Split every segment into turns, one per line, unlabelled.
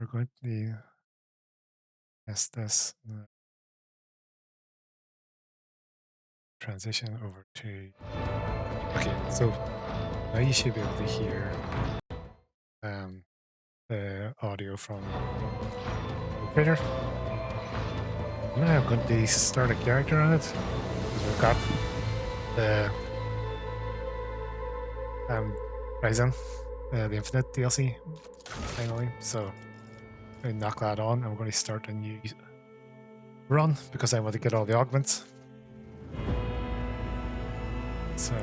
we're going to test this transition over to. Okay, so now you should be able to hear the audio from the creator. Now I'm going to start a character on it because we've got the Ryzen, the Infinite DLC finally. So I'm going to knock that on. I'm going to start a new run because I want to get all the augments. So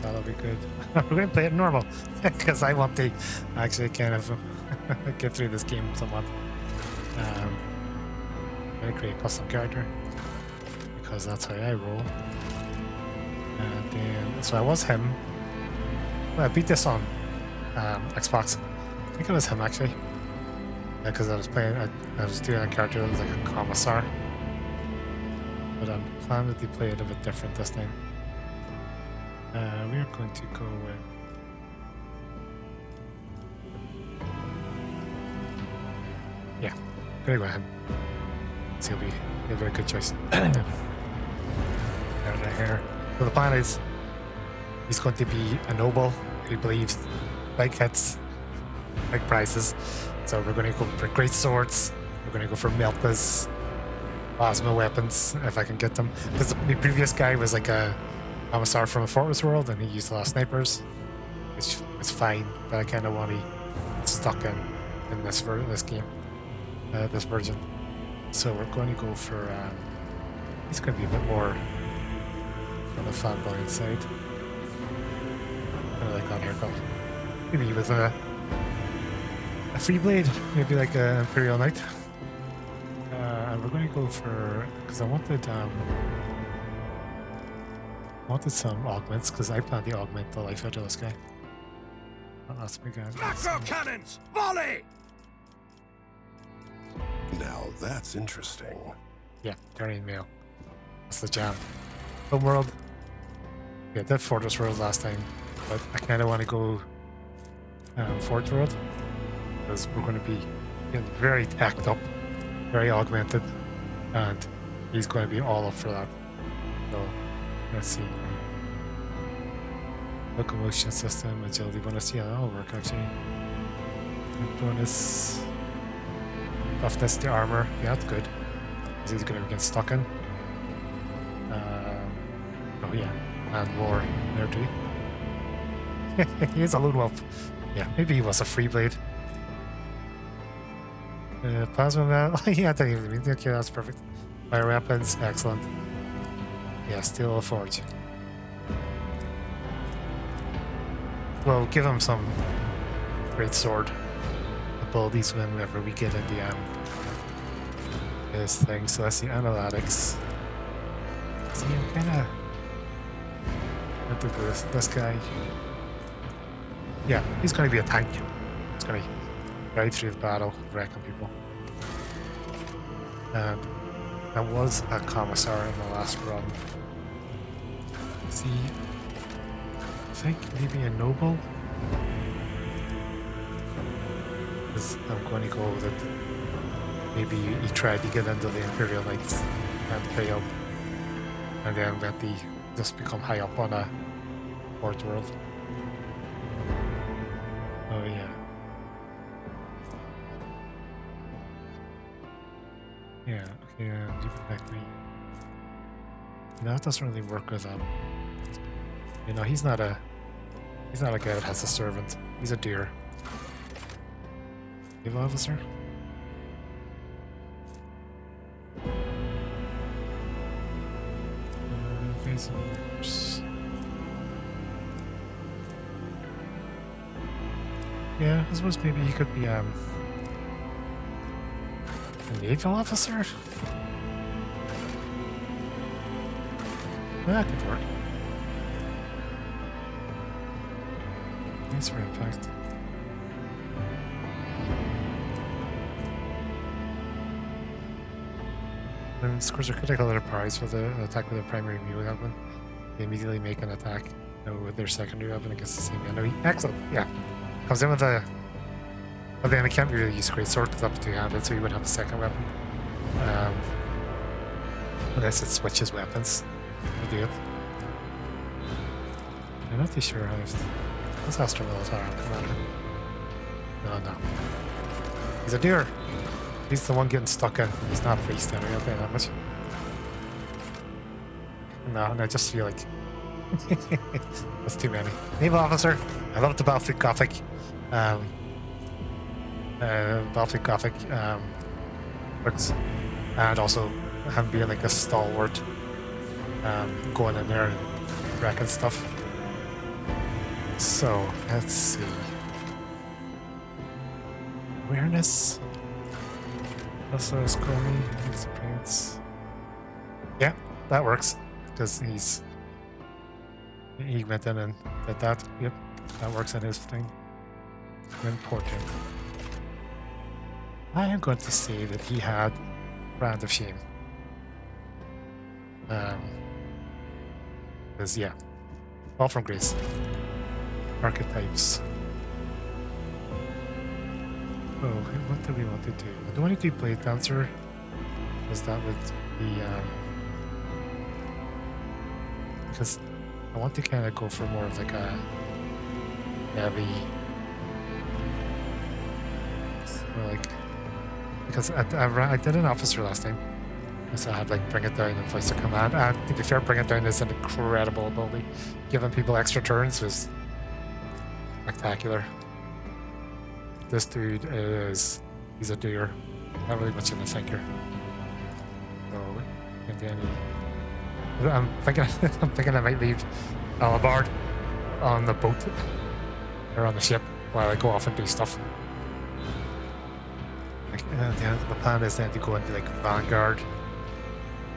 that'll be good. We're going to play it normal because I want to actually kind of get through this game somewhat. I'm going to create a custom character because that's how I roll. And then, so I was him. Well, I beat this on Xbox. I think it was him actually. Because I was playing, I was doing a character that was like a commissar. But I'm planning to play it a bit different this time. We are going to go with. Yeah, gonna go with him. He'll be a very good choice. Right here. So the plan is he's going to be a noble who believes big hits, big prizes. So we're going to go for great swords. We're going to go for meltas, plasma weapons if I can get them. Because the previous guy was like a commissar from a fortress world, and he used a lot of snipers, which is fine. But I kind of want to get stuck in this game, this version. So we're going to go for. He's going to be a bit more on the fanboy side. I like that haircut. Maybe with a free blade, maybe like an Imperial Knight. And we're going to go for, because I wanted some augments, because I plan to augment the life out of this guy. Oh, that's big guy.
Macro cannons, volley!
Now that's interesting.
Yeah, Terran Mail. That's the jam. Homeworld. Yeah, did Fortress World last time, but I kind of want to go Forge World, because we're going to be very tacked up, very augmented, and he's going to be all up for that. So let's see. Locomotion system, agility bonus. Yeah, that'll work actually. Bonus. Toughness, the armor. Yeah, that's good. Because he's going to get stuck in. Oh yeah, and more there too. He is a lone wolf. Yeah, maybe he was a free blade. Plasma man. Yeah, I didn't even mean. Okay, that's perfect. Fire weapons, excellent. Yeah, steel forge. Well, give him some great sword abilities whenever we get in the this thing. So that's the analytics. See, I'm kind of into this guy. Yeah, he's going to be a tank. He's going to ride through the battle, wrecking people. And I was a commissar in the last run. See, I think maybe a noble. Because I'm going to go with it. Maybe he tried to get into the Imperial Knights and failed. And then went to just become high up on a Forge World. Oh yeah. Yeah, okay, leave it back me. That doesn't really work with you know, he's not a guy that has a servant. He's a deer. Naval officer? Yeah, I suppose maybe he could be a naval officer? That could work. Thanks for impact. And scores are critical enterprise for the attack with a primary melee weapon. They immediately make an attack with their secondary weapon against the same enemy. Excellent, yeah. Comes in with a But then I can't really use greatsword because I'm two-handed, so you would have a second weapon. Unless it switches weapons to do it. I'm not too sure how what's Astro Militar Commander? No. He's a deer. He's the one getting stuck in. He's not a priest anyway, I'll tell you that much. No, and I just feel like that's too many. Naval Officer. I love the Battlefield Gothic. Battlefield Gothic looks, and also him being like a stalwart, going in there and wrecking stuff. So let's see. Awareness. Also scrolling. Experience. Yeah, that works because he went in and did that. Yep, that works in his thing. Important. I am going to say that he had Brand of Shame. Because yeah, all from Grace. Archetypes. Oh, what do we want to do? I don't want to do Blade Dancer, because that would be because I want to kind of go for more of like a heavy, like, because I did an officer last time, so I had like Bring It Down and Voice of Command, and to be fair, Bring It Down is an incredible ability. Giving people extra turns was spectacular. This dude he's a deer, not really much of a thinker. So, and then I'm thinking I might leave Alabard on the boat or on the ship while I go off and do stuff. Like, then the plan is then to go into like Vanguard.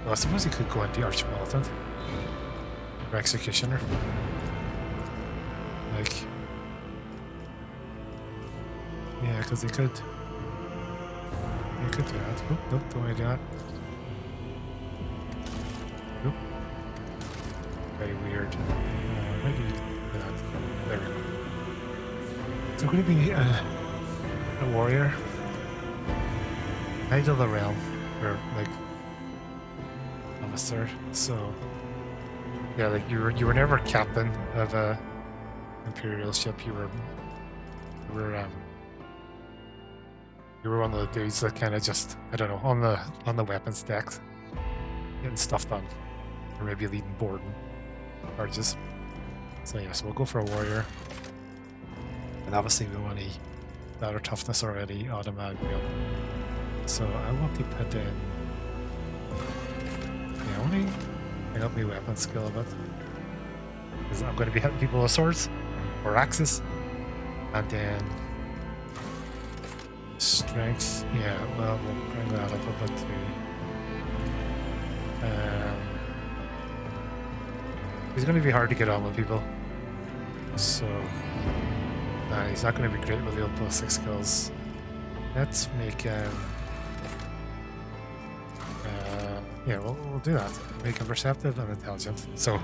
Well, I suppose you could go into Arch Militant or Executioner. Like, yeah, because they could do that. Nope, don't want to do that. Nope. Very weird. Maybe do that. There we go. So I'm going to be a warrior. Knight of the Realm, or like officer. So yeah, like you were never captain of a Imperial ship. You were one of the dudes that kind of just, I don't know, on the weapons decks, getting stuff done, or maybe leading boarding charges. So yeah, so we'll go for a warrior, and obviously we want to ladder toughness already automatically up. So I want to put in, yeah, I want to bring up my weapon skill a bit, because I'm going to be hitting people with swords or axes, and then strength, yeah, well, we'll bring that up a bit too. He's going to be hard to get on with people, so he's not going to be great with the +6 skills. Let's make yeah, we'll do that. Make him perceptive and intelligent, so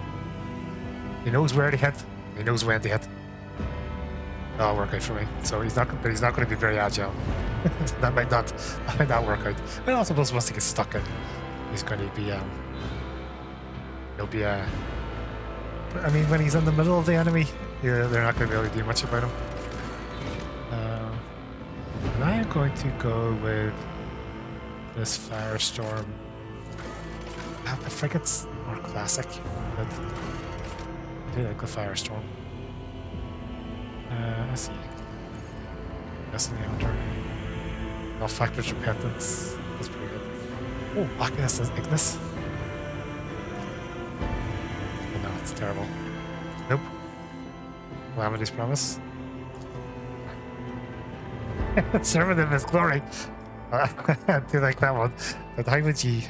he knows where to hit, he knows when to hit. That'll work out for me. So he's not going to be very agile. that might not work out. I also suppose once he gets stuck in, he's going to be he'll be I mean, when he's in the middle of the enemy, they're not going to be able to do much about him. And I am going to go with this Firestorm. The frigates are classic, but I do like the Firestorm. Let's see. Destiny Hunter. No Factor's Repentance. That's pretty good. Oh, Arcanist is Ignis. Oh, no, it's terrible. Nope. Calamity's Promise. Servative is Glory. I do like that one. But how would you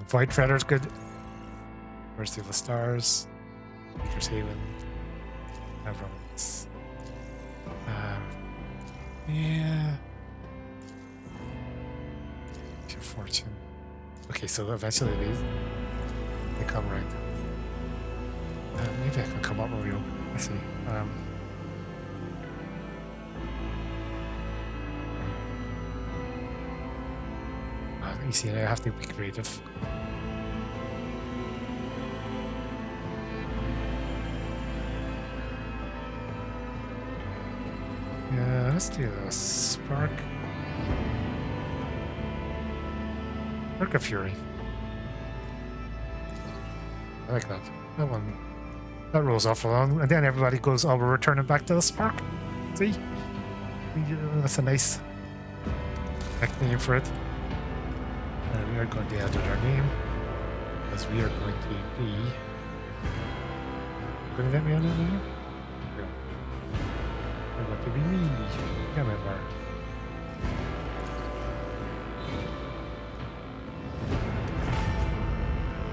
Void Treader's good. Mercy of the Stars. Maker's Haven. Everyone's. Yeah. Your Fortune. Okay, so eventually they come right. Maybe I can come up with you. Let's see. you see, I have to be creative. Yeah, let's do a spark. Spark of Fury. I like that. That one. That rolls off along, and then everybody goes, oh, we're returning back to the spark. See? That's a nice name for it. And we are going to add our name, because we are going to be... Going to let me on that name? No. We're going to be me. Remember.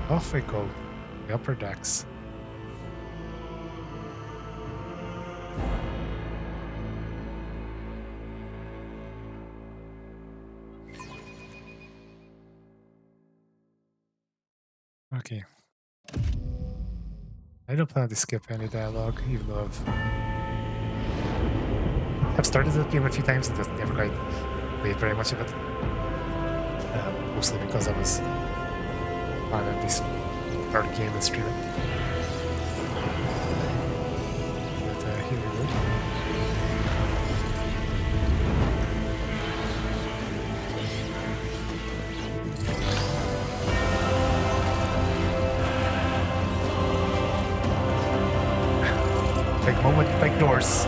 Off we go. The upper decks. Okay. I don't plan to skip any dialogue, even though I've started the game a few times and just never quite played very much of it. Mostly because I was planning this third game and stream it. But here we go. Big moment, big doors.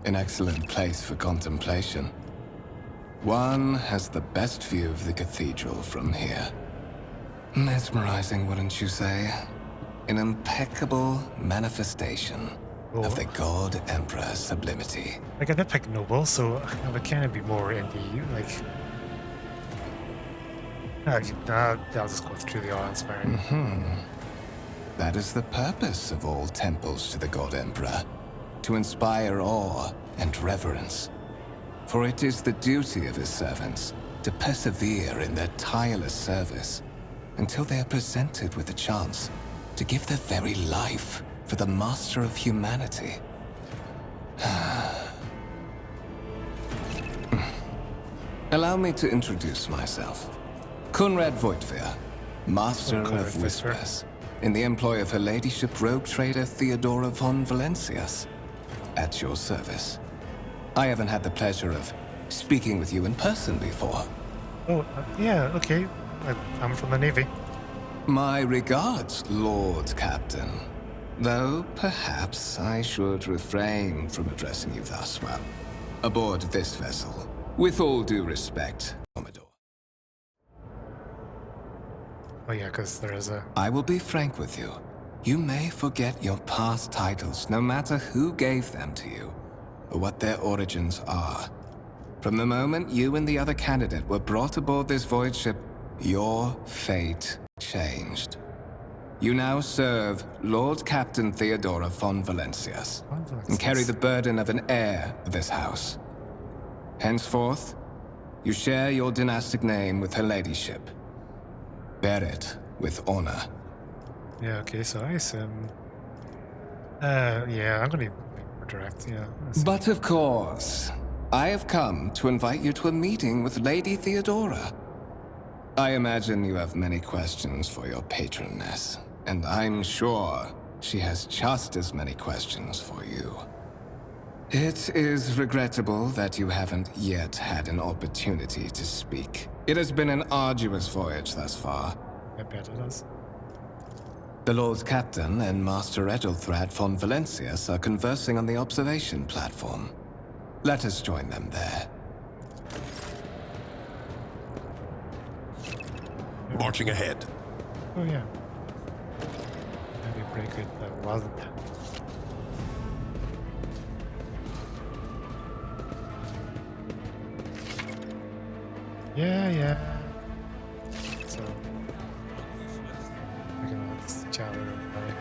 An excellent place for contemplation. One has the best view of the cathedral from here. Mesmerizing, wouldn't you say? An impeccable manifestation of the God Emperor's sublimity.
Like I did pick noble, so I would kind of be more in the I'll just go through the awe-inspiring.
That is the purpose of all temples to the God Emperor, to inspire awe and reverence. For it is the duty of his servants to persevere in their tireless service until they are presented with the chance to give their very life for the master of humanity. Allow me to introduce myself. Conrad Voigtveer, Master of Whispers, in the employ of Her Ladyship Rogue Trader Theodora von Valencias. At your service. I haven't had the pleasure of speaking with you in person before.
Oh, yeah, okay. I'm from the Navy.
My regards, Lord Captain. Though perhaps I should refrain from addressing you thus well. Aboard this vessel, with all due respect, Commodore.
Oh yeah, because there is a...
I will be frank with you. You may forget your past titles, no matter who gave them to you, or what their origins are. From the moment you and the other candidate were brought aboard this void ship, your fate changed. You now serve Lord Captain Theodora von Valencias, and carry the burden of an heir of this house. Henceforth, you share your dynastic name with Her Ladyship. Bear it with honor.
Yeah, okay, so I assume... yeah, I'm gonna be more direct, yeah.
But of course, I have come to invite you to a meeting with Lady Theodora. I imagine you have many questions for your patroness, and I'm sure she has just as many questions for you. It is regrettable that you haven't yet had an opportunity to speak. It has been an arduous voyage thus far.
I bet it is.
The Lord Captain and Master Ethelthrad von Valencias are conversing on the observation platform. Let us join them there.
Marching ahead.
Oh yeah. Maybe break it, wasn't. Yeah. So... I can chatter everybody.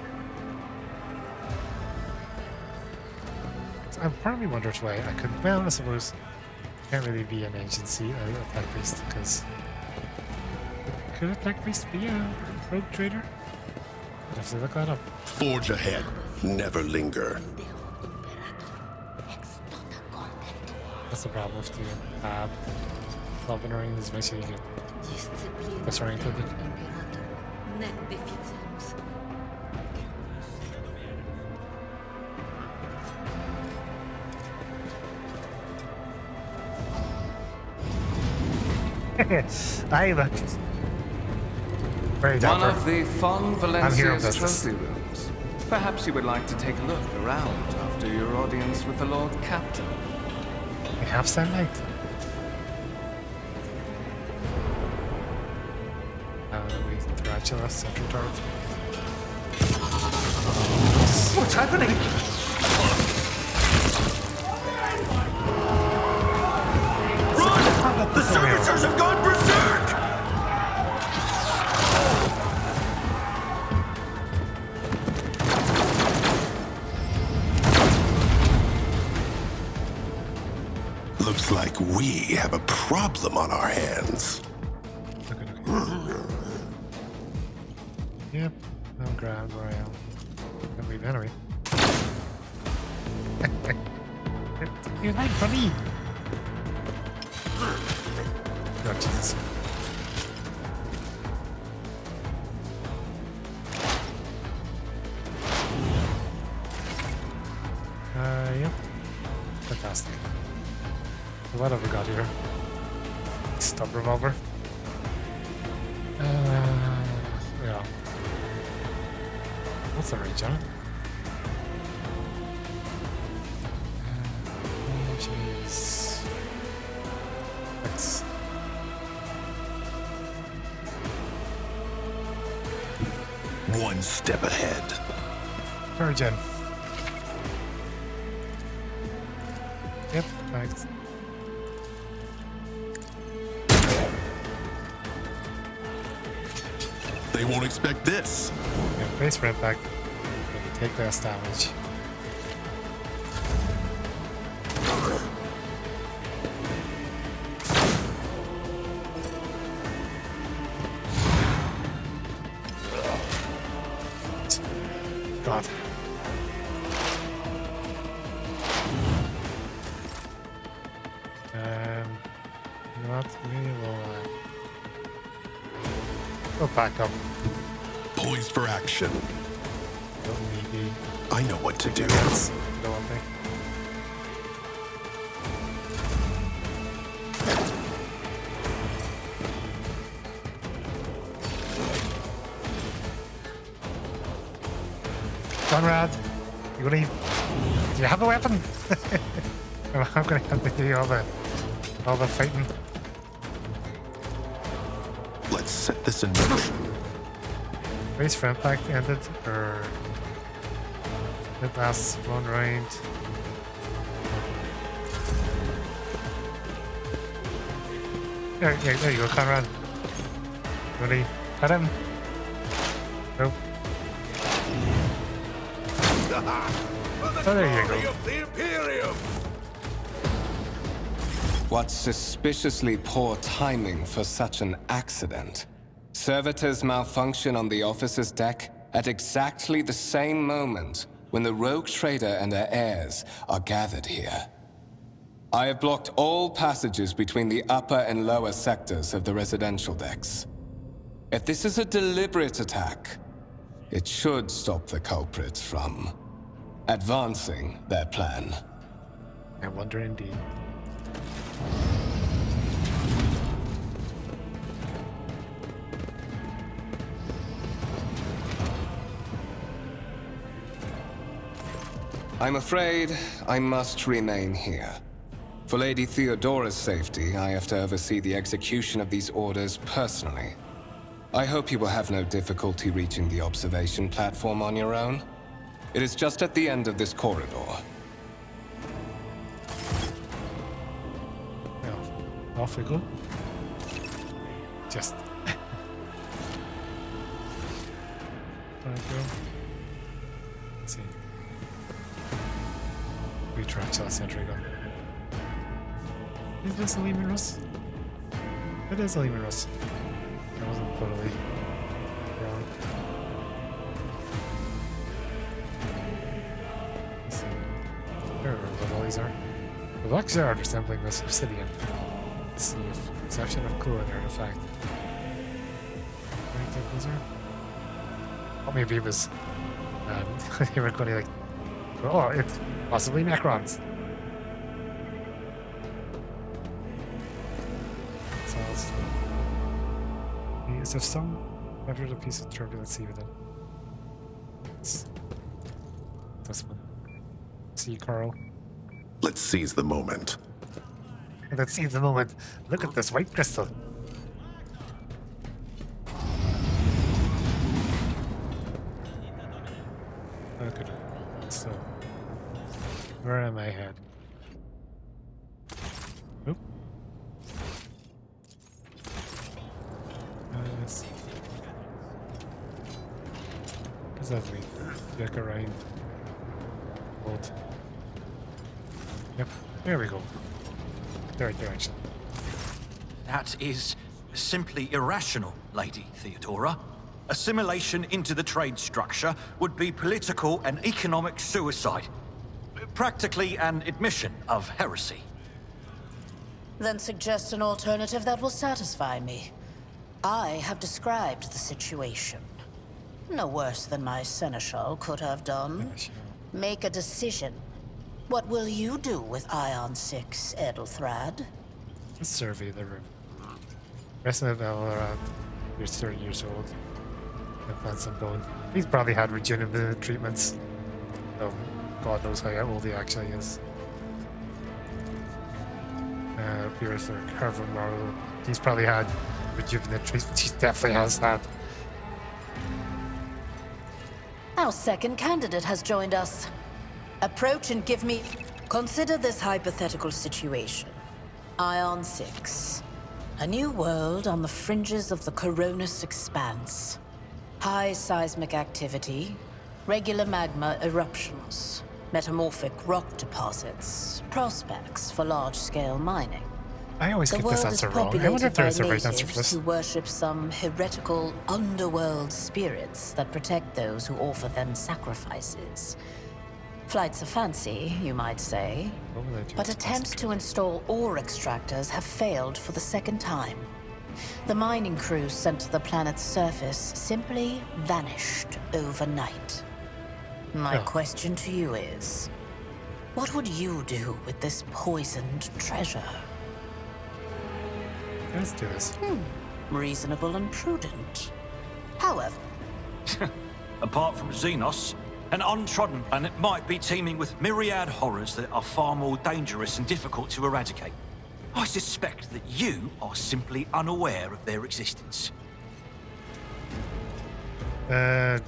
So part of me wonders why I couldn't... Well, I suppose can't really be an agency, a black beast, because... Could a black beast be a rogue trader? If they look that up.
Forge ahead. Never linger.
That's the problem with the Elven Ring is makes you get disoriented. Hey, look. Very
One
dapper.
of the Fon
here
Valencia's
on business.
trophy rooms. Perhaps you would like to take a look around after your audience with the Lord Captain.
We have sunlight. We tarantula sentry turret.
What's happening? Run! The servitors have gone berserk!
Looks like we have a problem on our hands.
Okay. Yep, no ground where I am. Don't leave enemy. You're like funny. Oh, Jesus. Yep. Fantastic. What have we got here? Stub revolver. Yeah. What's the range on it? Range is... X.
One step ahead.
Third gen. Yep, thanks.
They won't expect this.
Yeah, base red back. Take less damage. God. You know what? We will go back up.
Poised for action.
Don't need
I know what to do.
the go on there. Conrad, you gonna? Do you have a weapon? I'm gonna have to do all the fighting.
Let's set this in motion.
Race front back ended, or it lasts one round. There you go, Conrad. Ready? Hit him. Nope. Oh, there you go.
Of the Imperium!
What suspiciously poor timing for such an accident. Servitors malfunction on the officer's deck at exactly the same moment when the rogue trader and her heirs are gathered here. I have blocked all passages between the upper and lower sectors of the residential decks. If this is a deliberate attack, it should stop the culprits from advancing their plan.
I wonder indeed.
I'm afraid I must remain here. For Lady Theodora's safety, I have to oversee the execution of these orders personally. I hope you will have no difficulty reaching the observation platform on your own. It is just at the end of this corridor.
Well, off we go. Just. Let's see. Retract our sentry gun. Is this a Lehman Russ? It is a Lehman Russ. I wasn't totally wrong. The blocks are resembling this obsidian. Let's see if exception of cooling artifact. Anything blizzard? Or maybe it was they were going to like, oh, it's possibly Necrons. So is there some measured a piece of turbulency with it? It's this one. See, Carl.
Let's seize the moment.
Let's seize the moment. Look at this white crystal. Look at it. So, where am I head? Oop. Yes. What does that mean? Check around. Hold. Yep, there we go. The right direction.
That is simply irrational, Lady Theodora. Assimilation into the trade structure would be political and economic suicide. Practically an admission of heresy.
Then suggest an alternative that will satisfy me. I have described the situation. No worse than my seneschal could have done. Make a decision. What will you do with Ion 6, Edelthrad?
Let's survey the room. Resident Valorant, you're 30 years old. Implants and bone. He's probably had rejuvenative treatments. Oh, God knows how old he actually is. Pierce or Harvard Morrow. He's probably had rejuvenative treatments. He definitely has had.
Our second candidate has joined us. Approach and give me... Consider this hypothetical situation. Ion 6. A new world on the fringes of the Coronis expanse. High seismic activity, regular magma eruptions, metamorphic rock deposits, prospects for large-scale mining.
I always
The
get
world
this
is
answer wrong. I wonder
populated
if there
by
is a right answer for
natives
this.
who worship some heretical underworld spirits that protect those who offer them sacrifices. Flights of fancy, you might say,
What will I do
but
with
attempts
this?
to install ore extractors have failed for the second time. The mining crews sent to the planet's surface simply vanished overnight. My
Oh.
question to you is, what would you do with this poisoned treasure?
Let's do this.
Reasonable and prudent. However,
Apart from Xenos, an untrodden planet might be teeming with myriad horrors that are far more dangerous and difficult to eradicate. I suspect that you are simply unaware of their existence.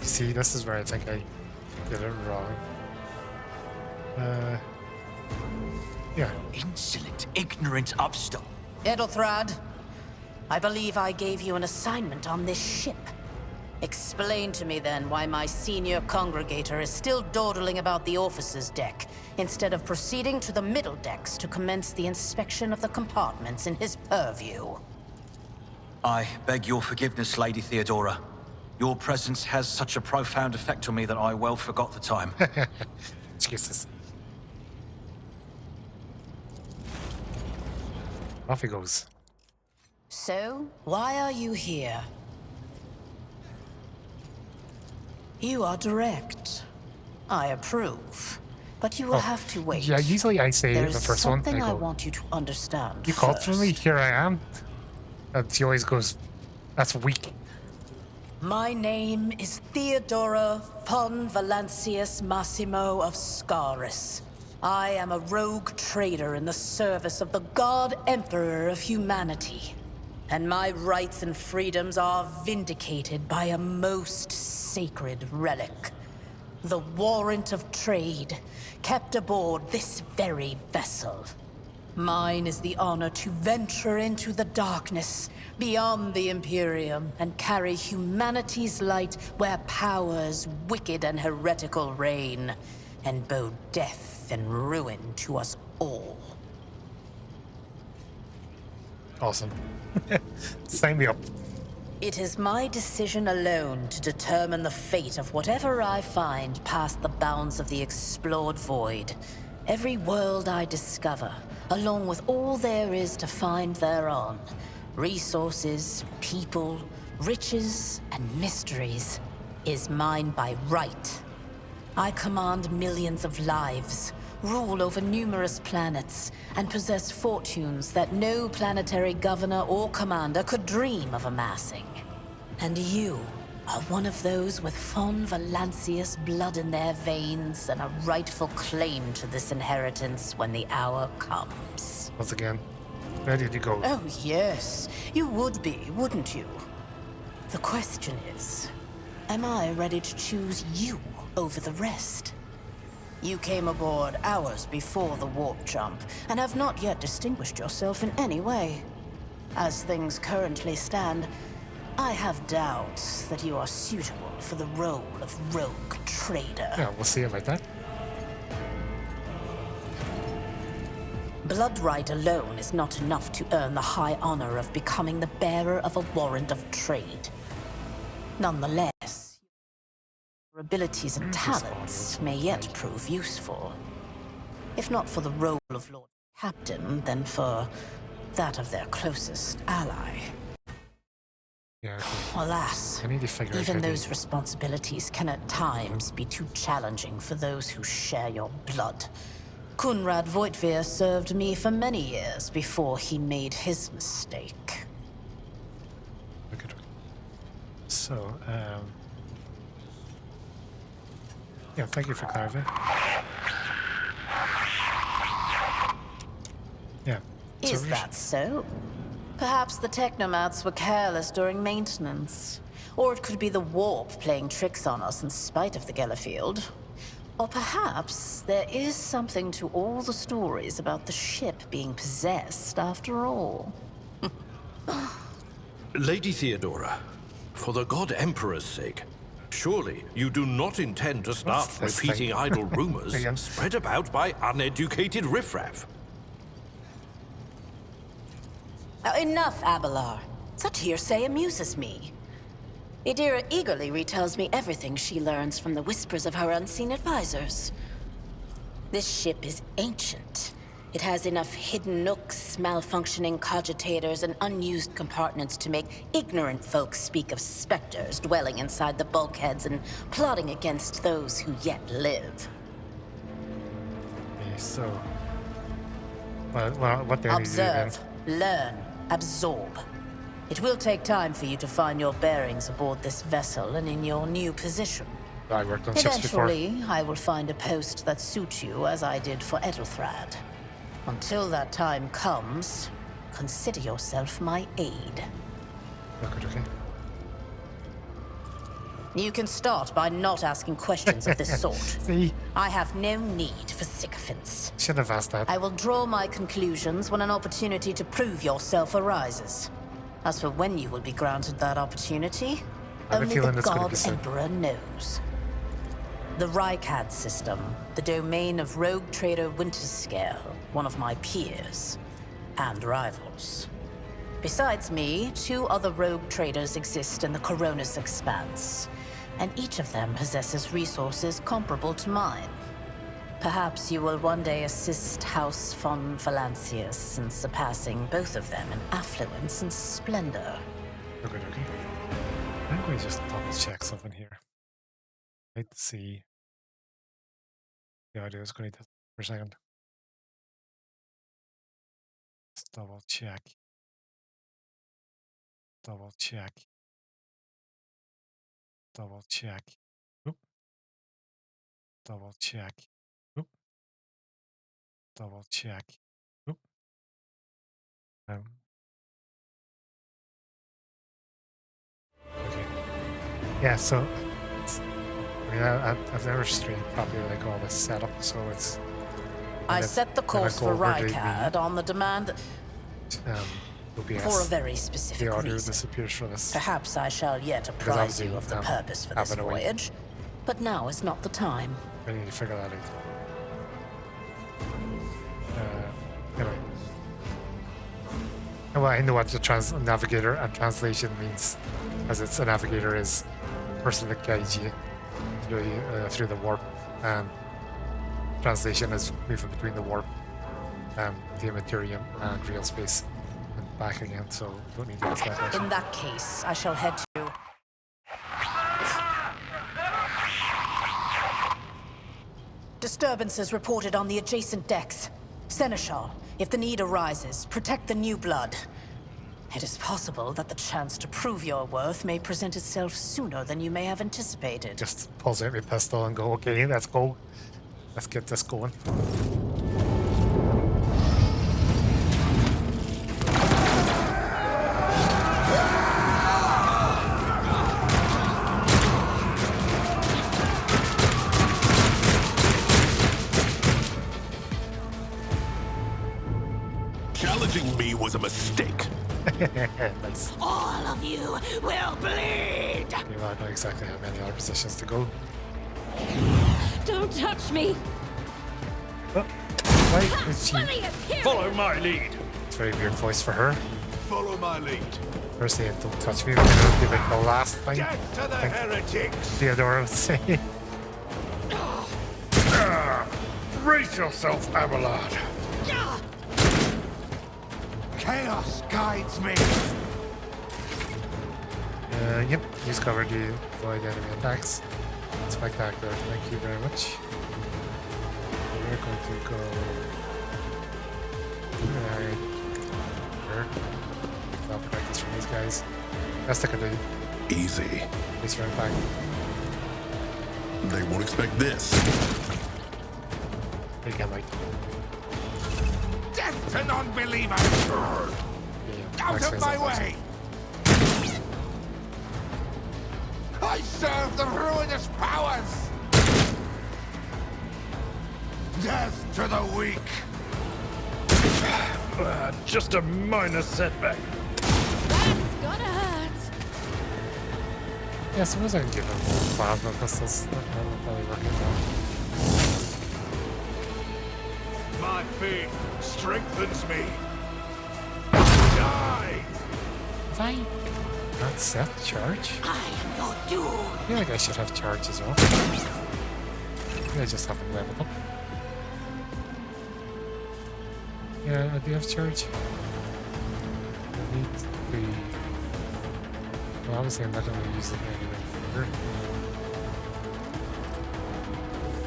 See, this is where I think I did it wrong. Yeah.
Insolent, ignorant upstart.
Edelthrad, I believe I gave you an assignment on this ship. Explain to me then why my senior congregator is still dawdling about the officer's deck, instead of proceeding to the middle decks to commence the inspection of the compartments in his purview.
I beg your forgiveness, Lady Theodora. Your presence has such a profound effect on me that I well forgot the time.
Excuses. Off he goes.
So, why are you here? You are direct. I approve. But you will have to wait.
Yeah, usually I say
There's
the first one.
something I
go,
want you to understand.
you called for me,
first.
here I am. And she always goes, that's weak.
My name is Theodora von Valancius Massimo of Scaris. I am a rogue trader in the service of the God Emperor of humanity. And my rights and freedoms are vindicated by a most sacred relic. The warrant of trade, kept aboard this very vessel. Mine is the honor to venture into the darkness, beyond the Imperium, and carry humanity's light where powers wicked and heretical reign, and bow death and ruin to us all.
Awesome. Sign me up.
It is my decision alone to determine the fate of whatever I find past the bounds of the explored void. Every world I discover, along with all there is to find thereon. Resources, people, riches, and mysteries, is mine by right. I command millions of lives, rule over numerous planets, and possess fortunes that no planetary governor or commander could dream of amassing. And you are one of those with Von Valancius blood in their veins and a rightful claim to this inheritance when the hour comes.
Once again, ready to go.
Oh yes, you would be, wouldn't you? The question is, am I ready to choose you over the rest? You came aboard hours before the warp jump, and have not yet distinguished yourself in any way. As things currently stand, I have doubts that you are suitable for the role of rogue trader.
Yeah, we'll see about that.
Blood right alone is not enough to earn the high honor of becoming the bearer of a warrant of trade. Nonetheless, your abilities and talents may yet prove useful. If not for the role of Lord Captain, then for that of their closest ally.
Yeah, okay.
Alas,
I need to figure out
even
how to-
those responsibilities can at times be too challenging for those who share your blood. Kunrad Voitvir served me for many years before he made his mistake.
Okay. So, yeah, thank you for clarifying. Yeah.
Is that so? Perhaps the technomats were careless during maintenance. Or it could be the warp playing tricks on us in spite of the Gellerfield. Or perhaps there is something to all the stories about the ship being possessed after all.
Lady Theodora, for the God Emperor's sake, surely you do not intend to start
What's this
repeating
thing?
idle rumors
Again.
spread about by uneducated riffraff.
Enough, Abelard. Such hearsay amuses me. Idira eagerly retells me everything she learns from the whispers of her unseen advisors. This ship is ancient. It has enough hidden nooks, malfunctioning cogitators, and unused compartments to make ignorant folks speak of specters dwelling inside the bulkheads and plotting against those who yet live.
Okay, so... Well, what do I need to do then?
Observe, learn, absorb. It will take time for you to find your bearings aboard this vessel and in your new position.
I worked on ships before.
Eventually, I will find a post that suits you as I did for Edelthrad. Until that time comes, consider yourself my aide.
Okay.
You can start by not asking questions of this sort.
See?
I have no need for sycophants.
Should have asked that.
I will draw my conclusions when an opportunity to prove yourself arises. As for when you will be granted that opportunity,
I have a
only
feeling
the
it's gonna be
God
soon.
Emperor knows. The Rykad system, the domain of rogue trader Winterscale, one of my peers and rivals. Besides me, 2 other rogue traders exist in the Coronis Expanse, and each of them possesses resources comparable to mine. Perhaps you will one day assist House von Valancius in surpassing both of them in affluence and splendor.
Okay. I'm going to just double check something here. Let's see. The audio is going to test for a second. Let's double check. Double check. Double check. Oop. Double check. Oop. Double check. Oop. Okay. Yeah, so I've never streamed properly like all this setup, so it's.
I set the course for Rykad on the demand
OBS,
for a very specific
the audio
reason.
disappears from this.
Perhaps I shall yet apprise
obviously,
you of the purpose for this
having a wee-
voyage, but now is not the time.
I need to figure that out. Anyway. Well, I know what the navigator and translation means, as it's a navigator is a person that guides you through the warp, and translation is moving between the warp the Materium and real space and back again, so don't need to use that actually.
In that case, I shall head to... Disturbances reported on the adjacent decks. Seneschal, if the need arises, protect the new blood. It is possible that the chance to prove your worth may present itself sooner than you may have anticipated.
Just pulls out my pistol and go, okay, let's go. Let's get this going.
Challenging me was a mistake.
Nice.
All of you will bleed!
You don't know exactly how many other positions to go.
Don't touch me!
Oh, why is she...
Funny appearance!
Follow my lead.
It's a very weird voice for her.
Follow my lead.
First saying, don't touch me, but it'll be like the last thing.
Death to the heretics.
Theodora would say.
Brace yourself, Abelard.
Chaos guides me.
Yep, he's covered the void enemy attacks. Spectacular, thank you very much. We're going to go... I'll protect us from these guys. Best I can do.
Easy.
Please run back.
They won't expect this.
They can like...
Death to non-believers.
Yeah,
Out of my way. I serve the ruinous powers. Death to the weak.
Just a minor setback.
That's gonna hurt!
Yeah, I suppose I can give him plasma pistols. That'll probably work it out.
My faith strengthens me. Die!
Have I not set charge?
I am your doom!
I feel like I should have charge as well. Maybe I just haven't leveled up. Yeah, I do have charge. I need the... Well, obviously I'm not going to use it anyway further.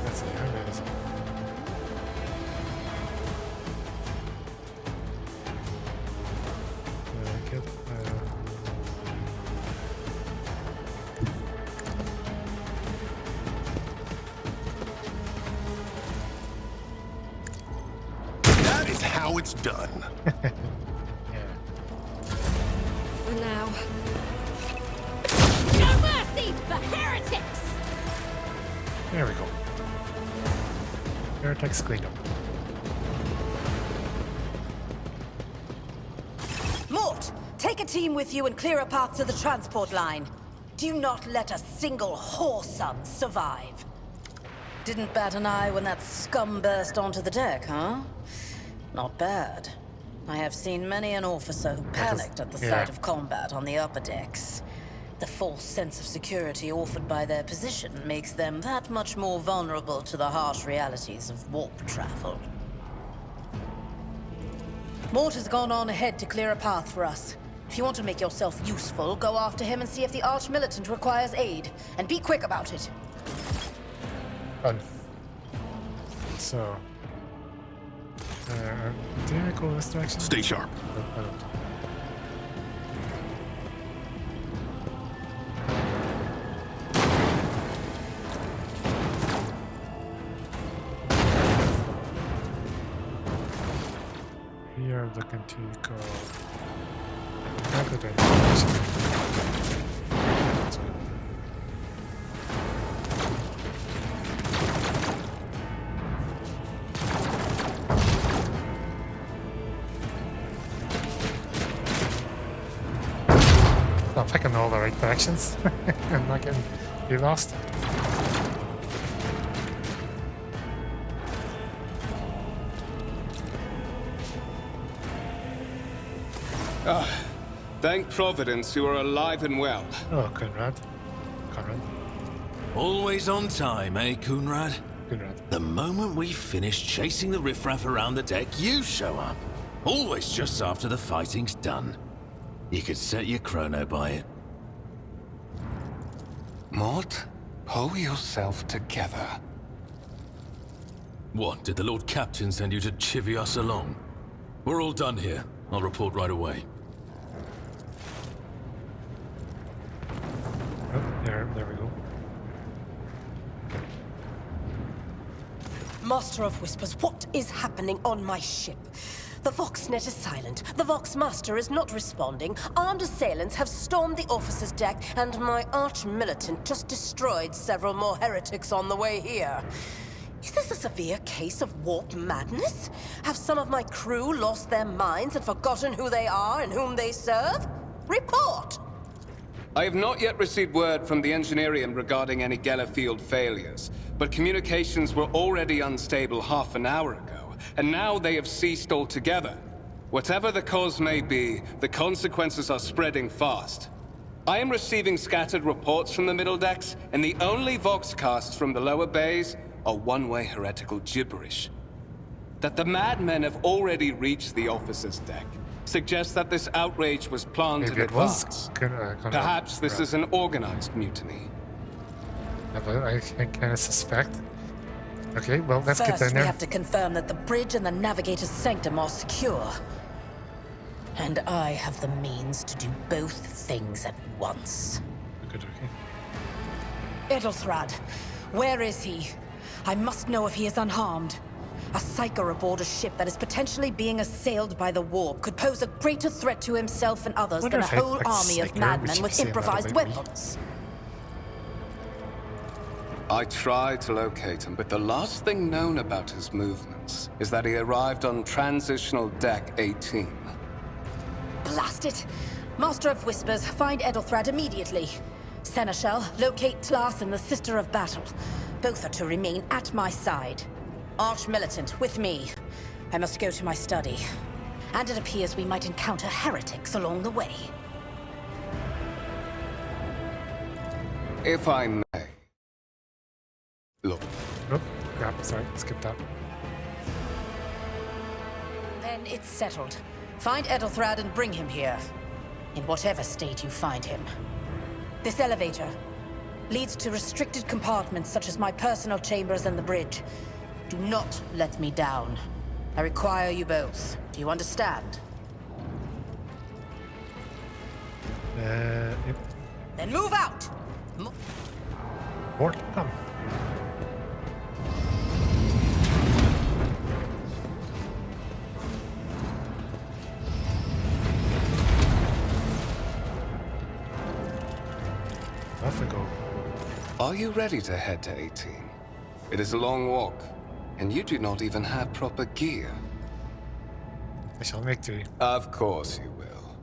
Let's see, how many is it?
That is how it's done.
Yeah.
For now. No mercy for heretics!
There we go. Heretics cleaned up.
Mort, take a team with you and clear a path to the transport line. Do not let a single whoreson survive. Didn't bat an eye when that scum burst onto the deck, huh? Not bad. I have seen many an officer who panicked at the sight of combat on the upper decks. The false sense of security offered by their position makes them that much more vulnerable to the harsh realities of warp travel. Mort has gone on ahead to clear a path for us. If you want to make yourself useful, go after him and see if the Arch-Militant requires aid. And be quick about it.
Done. So... did I go this direction?
Stay sharp.
No, I don't. We are looking to go... Not the direction. That's right. I'm picking all the right directions. I'm not getting be lost.
Thank Providence you are alive and well.
Oh, Conrad. Conrad.
Always on time, eh, Coonrad?
Conrad.
The moment we finish chasing the riffraff around the deck, you show up. Always just after the fighting's done. You could set your chrono by it.
Mort, pull yourself together.
What, did the Lord Captain send you to chivvy us along? We're all done here. I'll report right away.
Oh, there we go.
Master of Whispers, what is happening on my ship? The Voxnet is silent. The Voxmaster is not responding. Armed assailants have stormed the officer's deck, and my arch-militant just destroyed several more heretics on the way here. Is this a severe case of warp madness? Have some of my crew lost their minds and forgotten who they are and whom they serve? Report!
I have not yet received word from the Engineering regarding any Geller field failures, but communications were already unstable half an hour ago, and now they have ceased altogether. Whatever the cause may be, the consequences are spreading fast. I am receiving scattered reports from the middle decks, and the only Voxcasts from the lower bays are one-way heretical gibberish. That the madmen have already reached the officer's deck suggests that this outrage was planned in
Maybe it was
advance.
Perhaps
this is an organized mutiny.
I kind of suspect. Okay, well, let's get
First,
down
we
there.
have to confirm that the bridge and the navigator's sanctum are secure. And I have the means to do both things at once.
Okay.
Edelthrad, where is he? I must know if he is unharmed. A psyker aboard a ship that is potentially being assailed by the warp could pose a greater threat to himself and others
Wonder
than a
if I
whole
like
army of
psyker, we
madmen
should
with
say that
improvised
about me.
weapons.
I tried to locate him, but the last thing known about his movements is that he arrived on Transitional Deck 18.
Blast it! Master of Whispers, find Edelthrad immediately. Seneschal, locate Tlas and the Sister of Battle. Both are to remain at my side. Arch-militant, with me. I must go to my study. And it appears we might encounter heretics along the way.
If I may. Look,
Oh, crap, sorry, skip that.
Then it's settled. Find Edelthrad and bring him here. In whatever state you find him. This elevator leads to restricted compartments such as my personal chambers and the bridge. Do not let me down. I require you both. Do you understand?
Yep.
Then move out!
Port, come. Off we go.
are you ready to head to 18? It is a long walk, and you do not even have proper gear.
I shall make do.
Of course you will.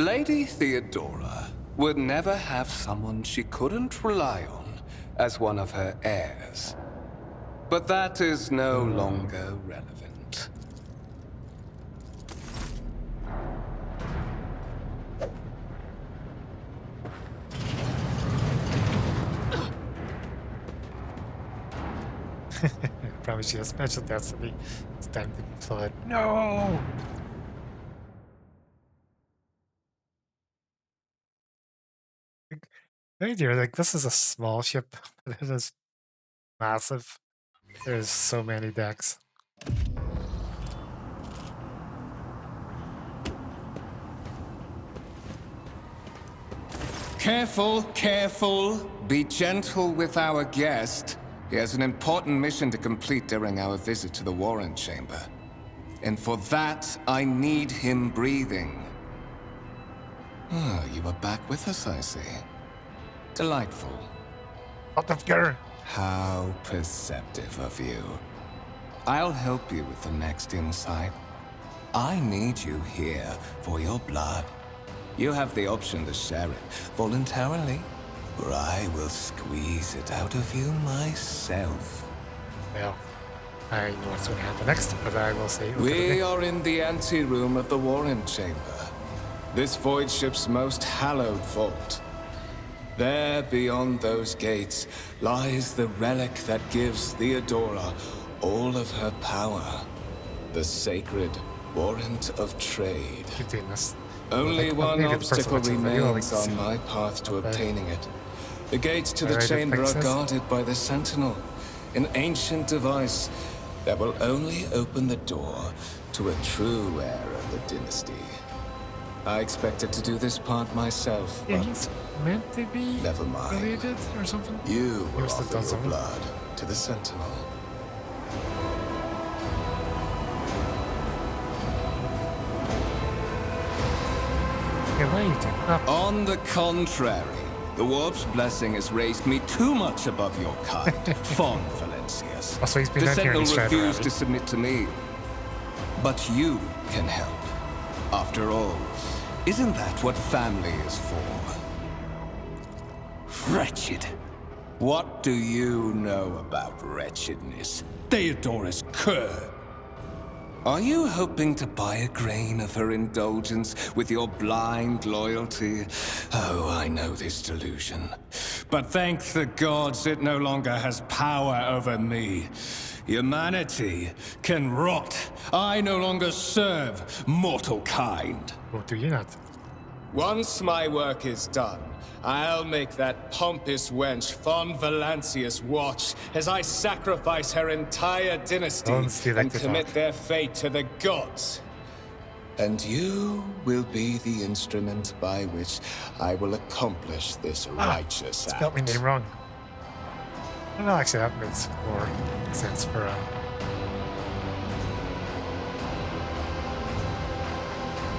Lady Theodora would never have someone she couldn't rely on as one of her heirs. But that is no longer relevant.
Promise you a special destiny. It's time to kill it. No! Hey dear, like this is a small ship, but it is massive. There's so many decks.
Careful, careful. Be gentle with our guest. He has an important mission to complete during our visit to the Warren Chamber. And for that, I need him breathing. Ah, you are back with us, I see. Delightful.
Out of gear!
How perceptive of you. I'll help you with the next insight. I need you here for your blood. You have the option to share it voluntarily, or I will squeeze it out of you myself.
Well, I know what's going to happen next, but I will say...
We are in the anteroom of the Warren Chamber. This void ship's most hallowed vault. There, beyond those gates, lies the relic that gives Theodora all of her power. The sacred warrant of trade.
Goodness.
Only one
maybe the person
obstacle
watching the video
remains
likes to
on
see
my path to
Okay.
obtaining it. The gates to the
Alright,
chamber are
access.
guarded by the Sentinel, an ancient device that will only open the door to a true heir of the dynasty. I expected to do this part myself,
Yeah,
but
he's meant to be
never mind.
related or something.
You
He
will
must have
offer
done
your
something.
blood to the Sentinel.
Okay, why are you doing that?
On the contrary, the Warp's blessing has raised me too much above your kind, Fon Valencius.
Oh, so he's been
The
down here and
Sentinel
he's trying to
refused
rally.
to submit to me. But you can help. After all, isn't that what family is for? Wretched. What do you know about wretchedness? Theodora's cur. Are you hoping to buy a grain of her indulgence with your blind loyalty? Oh, I know this delusion. But thank the gods it no longer has power over me. Humanity can rot. I no longer serve mortal kind.
What do you not?
Once my work is done, I'll make that pompous wench Fon Valencius watch as I sacrifice her entire dynasty
Don't see that
and
to
commit
talk.
their fate to the gods. And you will be the instrument by which I will accomplish this righteous
Spelled my
act.
name wrong. Well, actually, that makes more sense for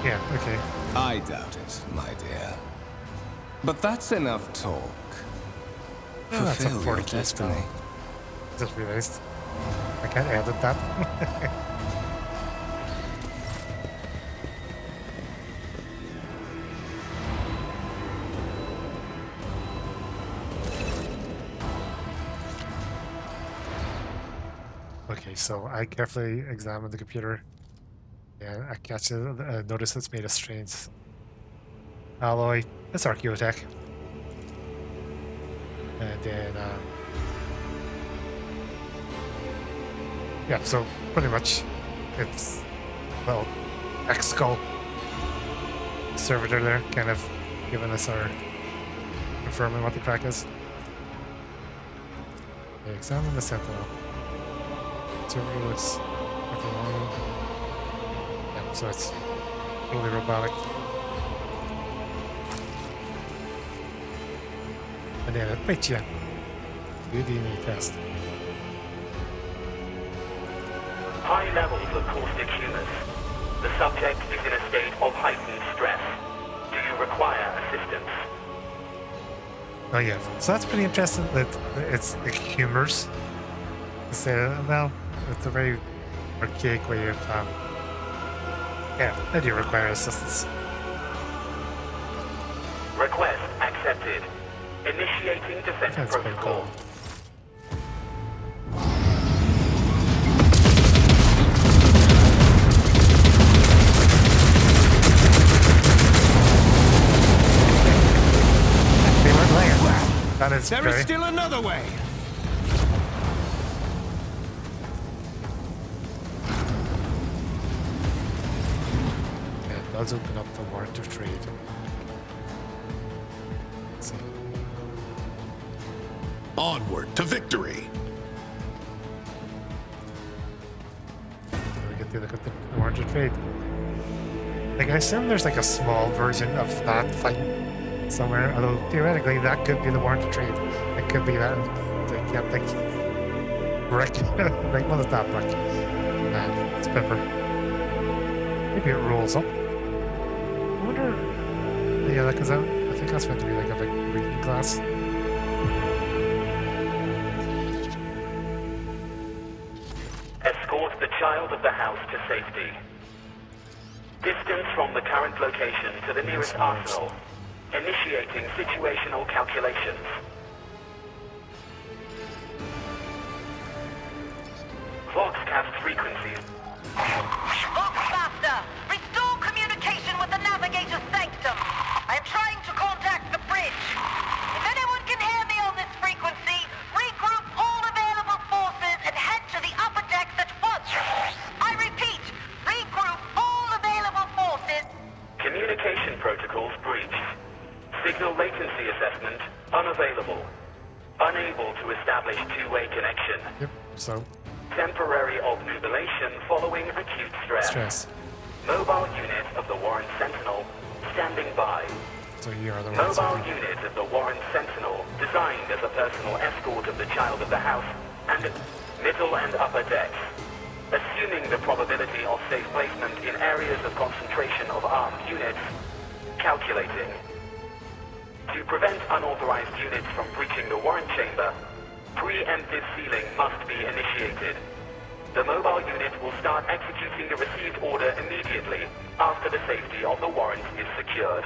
yeah, okay.
I doubt it, my dear. But that's enough talk.
Oh, that's a
Fulfill your
40k spell.
destiny.
Just realized. I can't edit that. Okay, so I carefully examined the computer. Yeah, I catch it. Notice it's made of strange alloy. It's archaeotech. And then, yeah, so pretty much it's, well, X-Skull servitor there, kind of giving us our, confirming what the crack is. Okay, examine the Sentinel. Servitor looks nothing wrong. Yeah, so it's totally robotic. And then a picture. Do DNA test.
High levels of caustic humus. The subject is in a state of heightened stress. Do you require assistance?
Oh yeah, so that's pretty interesting that it's like humors. So, well, it's a very archaic way of, yeah, I do require assistance.
Request accepted. Initiating defense
That's pretty
protocol.
cool. They weren't laying. That is
There
very...
is still another way.
Yeah, it does open up the warrant of trade. Let's see.
Onward to victory.
We get to look at the warrant of trade. Like, I assume there's like a small version of that fight somewhere, although theoretically that could be the warrant of trade. It could be that, like, yeah, like, brick. Like, well, it's not brick. It's pepper. Maybe it rolls up. I wonder. Yeah, because I think that's meant to be like a big reading class.
Escort the child of the house to safety. Distance from the current location to the nearest arsenal. Initiating situational calculations. Voxcast frequencies.
Voxmaster, restore communication with the navigator's sanctum. I am trying to contact the bridge. If
Signal latency assessment unavailable. Unable to establish two-way connection.
Yep, so
Temporary obnubilation following acute stress. Mobile unit of the Warren Sentinel standing by.
So here are the ones.
Mobile unit of the Warren Sentinel designed as a personal escort of the child of the house and middle and upper decks. Assuming the probability of safe placement in areas of concentration of armed units, calculating. To prevent unauthorized units from breaching the Warren chamber, preemptive sealing must be initiated. The mobile unit will start executing the received order immediately after the safety of the warrant is secured.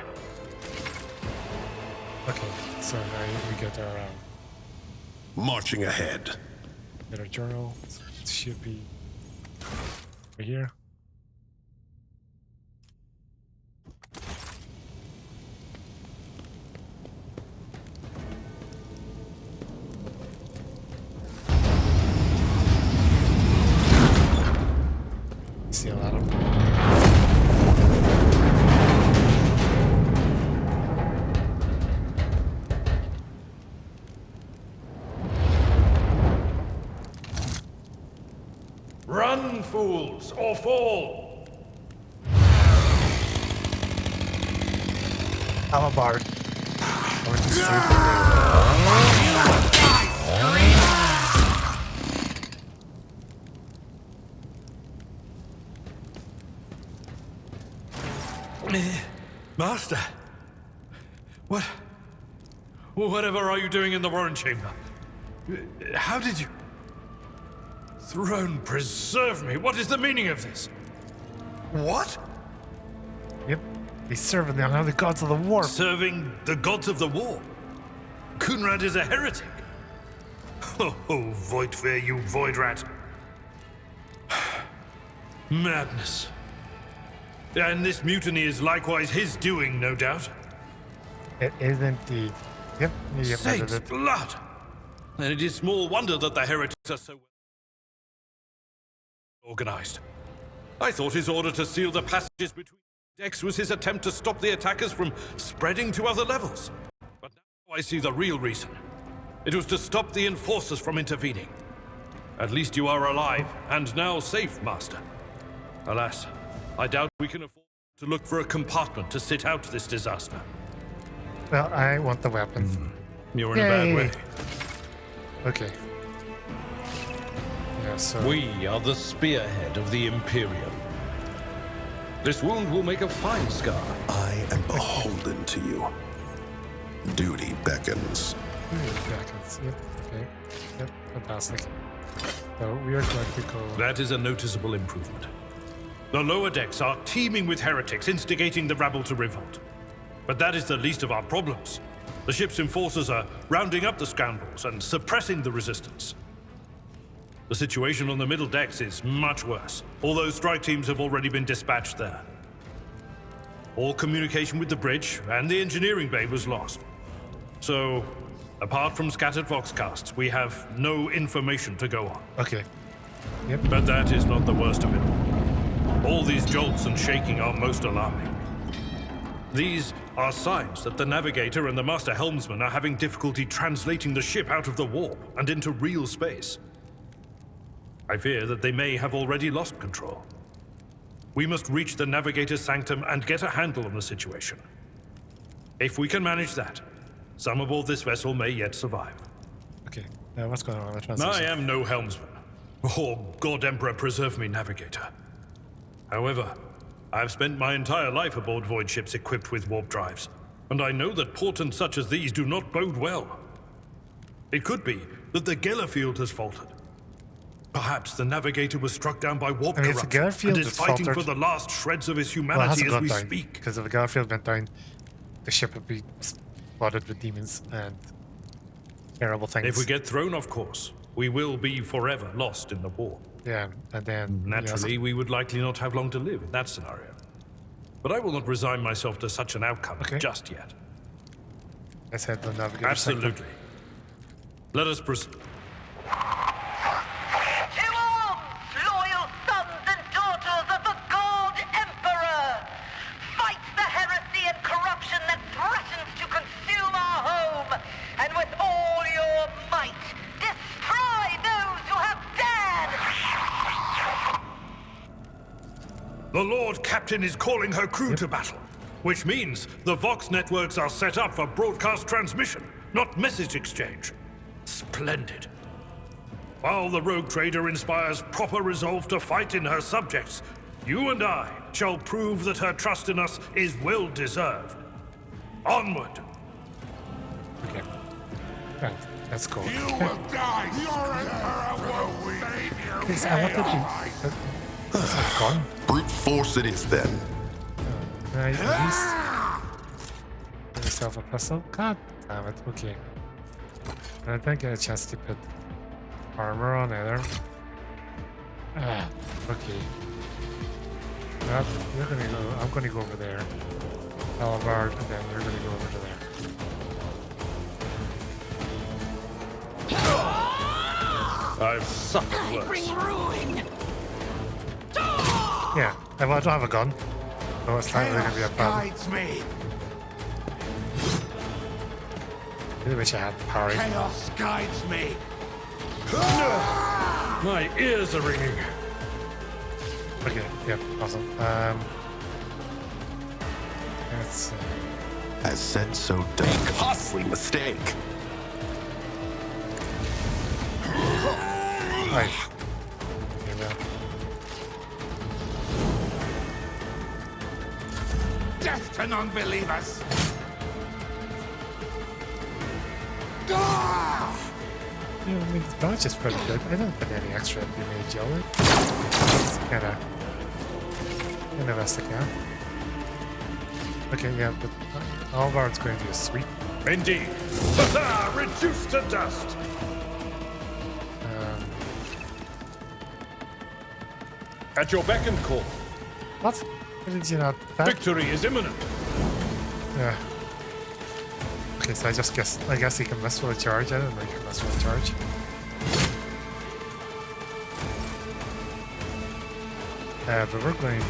Okay, so now we get our
Marching ahead.
journal. It should be right here. See a lot of them.
Run, fools, or fall!
I'm a bard. I went to sleep.
Master! Whatever are you doing in the Warren chamber? How did you... Throne preserve me! What is the meaning of this? What?
Yep, he's serving the gods of the war.
Serving the gods of the war? Kunrad is a heretic! Oh, Voidfear, you void rat! Madness. And this mutiny is likewise his doing, no doubt.
It is indeed. Yep,
Saints' blood! And it is small wonder that the heretics are so well organized. I thought his order to seal the passages between decks was his attempt to stop the attackers from spreading to other levels. But now I see the real reason. It was to stop the enforcers from intervening. At least you are alive, and now safe, Master. Alas, I doubt we can afford to look for a compartment to sit out this disaster.
Well, I want the weapons.
You're in a bad way.
Okay. Yeah, so...
We are the spearhead of the Imperium. This wound will make a fine scar.
I am beholden to you. Duty beckons.
Yep, okay. Yep, fantastic. So we are going to go...
That is a noticeable improvement. The lower decks are teeming with heretics instigating the rabble to revolt. But that is the least of our problems. The ship's enforcers are rounding up the scoundrels and suppressing the resistance. The situation on the middle decks is much worse, although strike teams have already been dispatched there. All communication with the bridge and the engineering bay was lost. So, apart from scattered voxcasts, we have no information to go on.
Okay. Yep.
But that is not the worst of it all. All these jolts and shaking are most alarming. These are signs that the navigator and the master helmsman are having difficulty translating the ship out of the warp and into real space. I fear that they may have already lost control. We must reach the navigator's sanctum and get a handle on the situation. If we can manage that, some aboard this vessel may yet survive.
Okay, now what's going on with the translation?
I am no helmsman, or God Emperor preserve me navigator. However, I've spent my entire life aboard void ships equipped with warp drives, and I know that portents such as these do not bode well. It could be that the Gellerfield has faltered. Perhaps the navigator was struck down by warp corruption and is fighting for the last shreds of his humanity as we speak.
Because if the Gellerfield went down, the ship would be flooded with demons and terrible things.
If we get thrown off course, we will be forever lost in the war.
Yeah, and then...
Naturally, we would likely not have long to live in that scenario. But I will not resign myself to such an outcome just yet.
I said the navigator.
Absolutely. Let us proceed.
God Emperor! Fight the heresy and corruption that threatens to consume
Lord Captain is calling her crew to battle, which means the Vox networks are set up for broadcast transmission, not message exchange. Splendid. While the rogue trader inspires proper resolve to fight in her subjects, you and I shall prove that her trust in us is well deserved. Onward.
Okay. Right, let's go.
You will die. Your emperor will save you.
Please, I wanted to. Is that gone?
Brute force it is then.
Right, at least. Give yourself a puzzle. God damn it. Okay. I didn't get a chance to put armor on either. Ah, okay. Well, you're gonna go. I'm gonna go over there. Halberd, and then you're gonna go over to there.
I've suffered worse.
Yeah, I don't have a gun. So it's not really gonna be a problem.
Guides me.
I really wish I had parry.
Chaos guides me.
My ears are ringing.
Okay, yeah, awesome. Let's
As said, so done. A costly mistake.
right. Here we go.
Death to non-believers.
Yeah, I mean, the dodge is pretty good. I don't put any extra damage on it. It's kinda best I can. Okay, yeah, but Halberd's going to do a sweep.
Indeed. Reduced to dust. At your beck and call.
What? Why did you not attack?
Victory is imminent.
Yeah. Okay, so I guess he can mess with a charge. I didn't know you can mess with a charge. But we're going to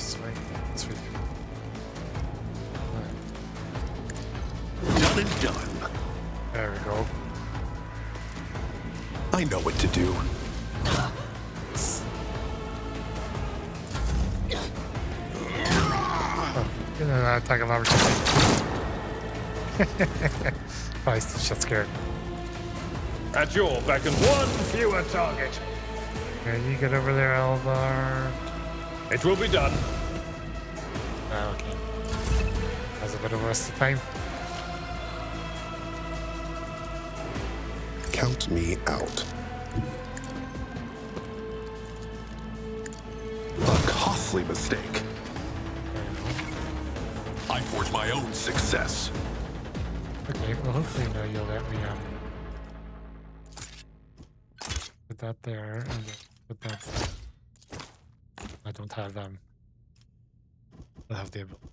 swing. Sweet.
Done and done.
There we go.
I know what to do.
You know, that attack of opportunity. Probably still shot scared.
At your beck and one fewer target.
Okay, you get over there, Alvar.
It will be done.
Ah, okay. That's a bit of a waste of time.
Count me out. A costly mistake. I forge my own success.
Okay, well hopefully now you'll let me put that there and then put that there. I don't have I have the ability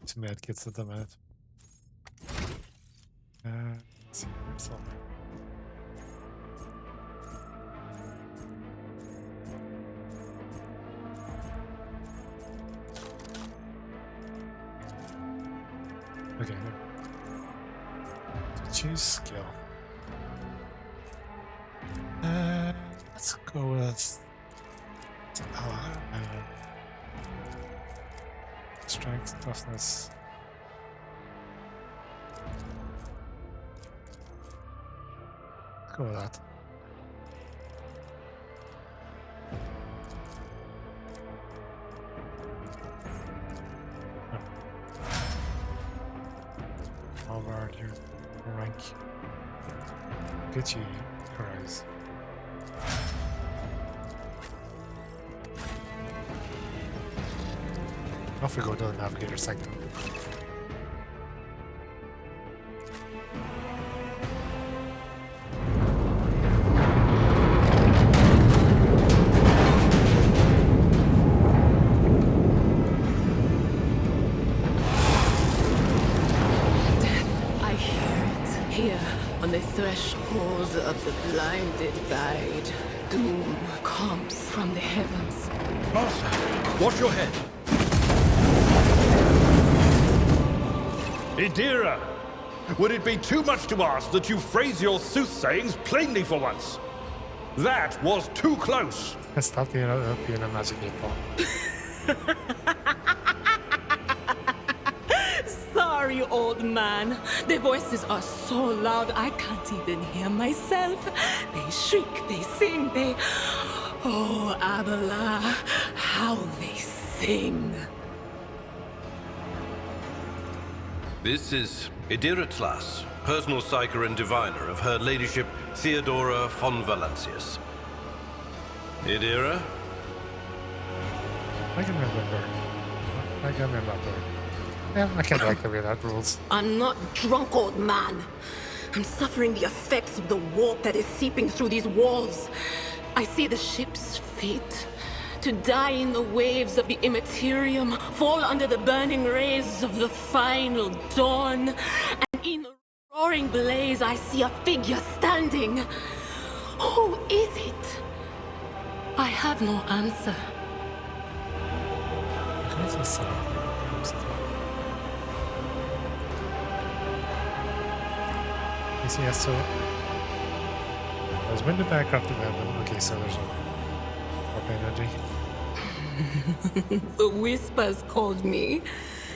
to med kits at the minute. Let's see, what's on there? Okay, so choose skill. Let's go with strength, toughness. Let's go with that. Halberd, your rank. Get you prize. Off we go to the navigator sector.
I hear it. Here, on the threshold of the blinded guide, doom comes from the heavens.
Master, watch your head. Idira, would it be too much to ask that you phrase your soothsayings plainly for once? That was too close!
Stop being a magic 8 ball.
Sorry, old man. Their voices are so loud I can't even hear myself. They shriek, they sing, they... Oh, Abela, how they sing.
This is Idira Tlas, personal psyker and diviner of Her Ladyship Theodora von Valancius. Idira?
I can remember. Yeah, I can't like the way that rules.
I'm not drunk, old man. I'm suffering the effects of the warp that is seeping through these walls. I see the ship's fate. To die in the waves of the immaterium, fall under the burning rays of the final dawn. And in the roaring blaze, I see a figure standing. Who is it? I have no answer.
Yeah, so there's window backcraft development. Okay, so there's warp energy.
The whispers called me.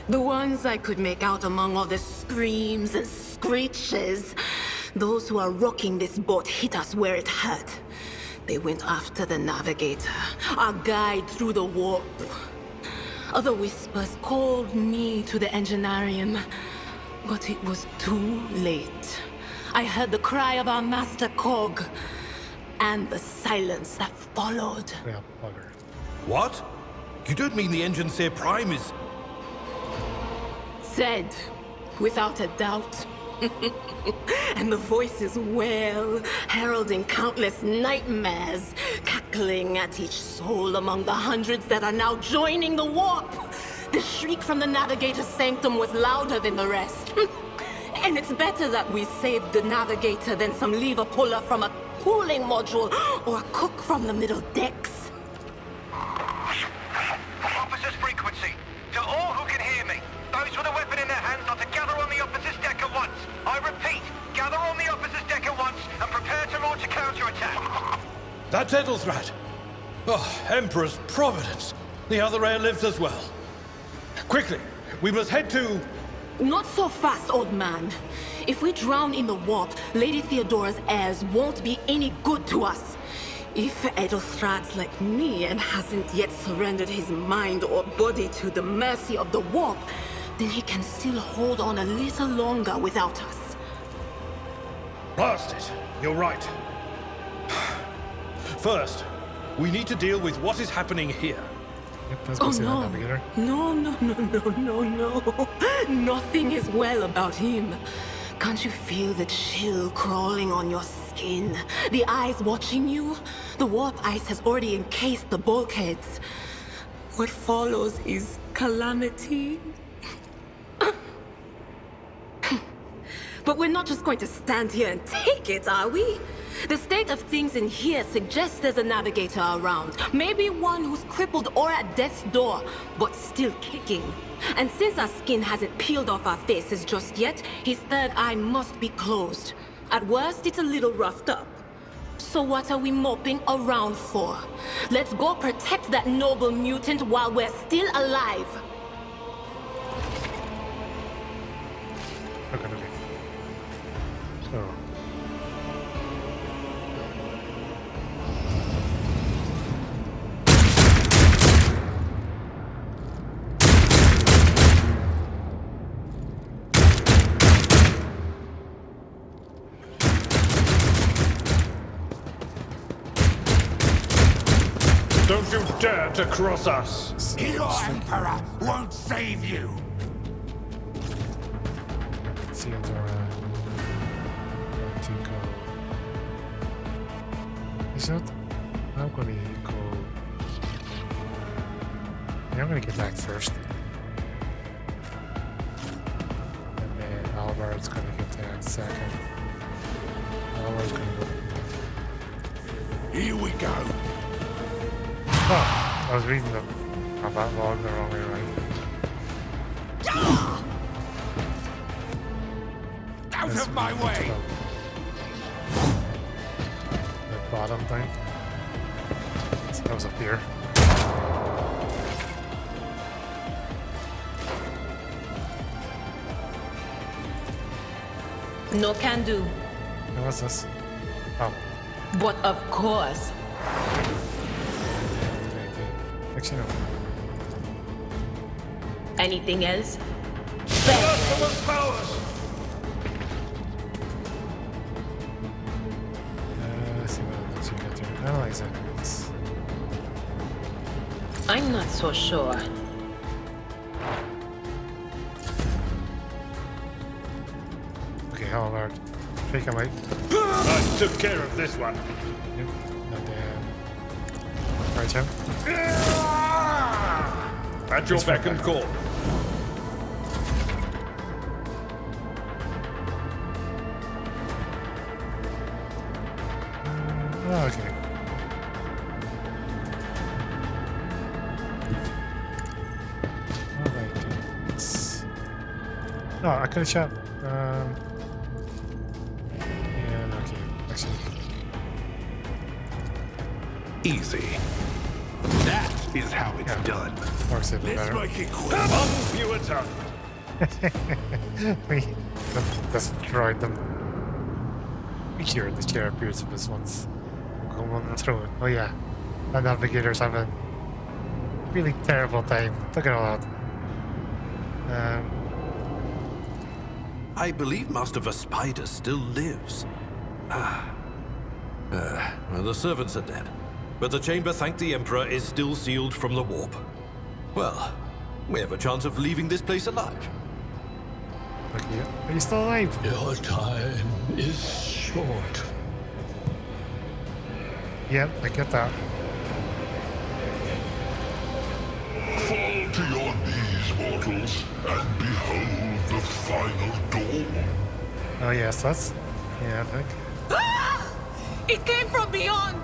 The ones I could make out among all the screams and screeches. Those who are rocking this boat hit us where it hurt. They went after the navigator, our guide through the warp. Other whispers called me to the enginarium, but it was too late. I heard the cry of our master Cog, and the silence that followed.
Yeah, bugger.
What? You don't mean the engine Seer Prime is...
Said, without a doubt. And the voices wail, heralding countless nightmares, cackling at each soul among the hundreds that are now joining the warp. The shriek from the navigator's sanctum was louder than the rest. And it's better that we saved the navigator than some lever puller from a cooling module or a cook from the middle decks.
Officer's frequency. To all who can hear me, those with a weapon in their hands are to gather on the officer's deck at once. I repeat, gather on the officer's deck at once and prepare to launch a counterattack.
That's Edelthrat. Oh, Emperor's Providence. The other heir lives as well. Quickly, we must head to...
Not so fast, old man. If we drown in the warp, Lady Theodora's heirs won't be any good to us. If Edelthrat's like me and hasn't yet surrendered his mind or body to the mercy of the warp, then he can still hold on a little longer without us.
Blast it. You're right. First, we need to deal with what is happening here.
Yep, let's go see that navigator.
No. Nothing is well about him. Can't you feel the chill crawling on your skin? The eyes watching you? The warp ice has already encased the bulkheads. What follows is calamity. But we're not just going to stand here and take it, are we? The state of things in here suggests there's a navigator around. Maybe one who's crippled or at death's door, but still kicking. And since our skin hasn't peeled off our faces just yet, his third eye must be closed. At worst, it's a little roughed up. So what are we moping around for? Let's go protect that noble mutant while we're still alive.
We're gonna leave. So...
Don't you dare to cross us!
Your Emperor won't save you!
Theodora going to go. Is that? I'm gonna go. Yeah, I'm gonna get back first. And then Alvar's gonna get that second. Alvar's gonna go.
Here we go.
Oh, I was reading them about log the wrong way around.
Out of my way!
bottom thing. So that was up here.
No can do.
What's this? Oh.
But of course.
Actually, no.
Anything else?
Powers!
Let's see what else you got there. Analyze evidence.
I'm not so sure.
Okay, how about take a light?
I took care of this one.
Yep. And right here.
At your beck and call.
Oh, okay. Alright. No, I could have shot. Yeah, no, okay. Actually.
Easy. That is how it's done.
Works a bit better.
Make it quick.
Come on, fewer tongue.
We destroyed them. We cured the chair appears of this once. Go on through it. Oh yeah. The navigators have a really terrible time. Look at all that.
I believe Master Vespider still lives.
Well, the servants are dead. But the chamber, thank the Emperor, is still sealed from the warp. Well, we have a chance of leaving this place alive.
Okay. Are you still alive?
Your time is short.
Yep, I get that.
Fall to your knees, mortals, and behold the final dawn.
Oh yes, that's yeah, I think.
Ah! It came from beyond!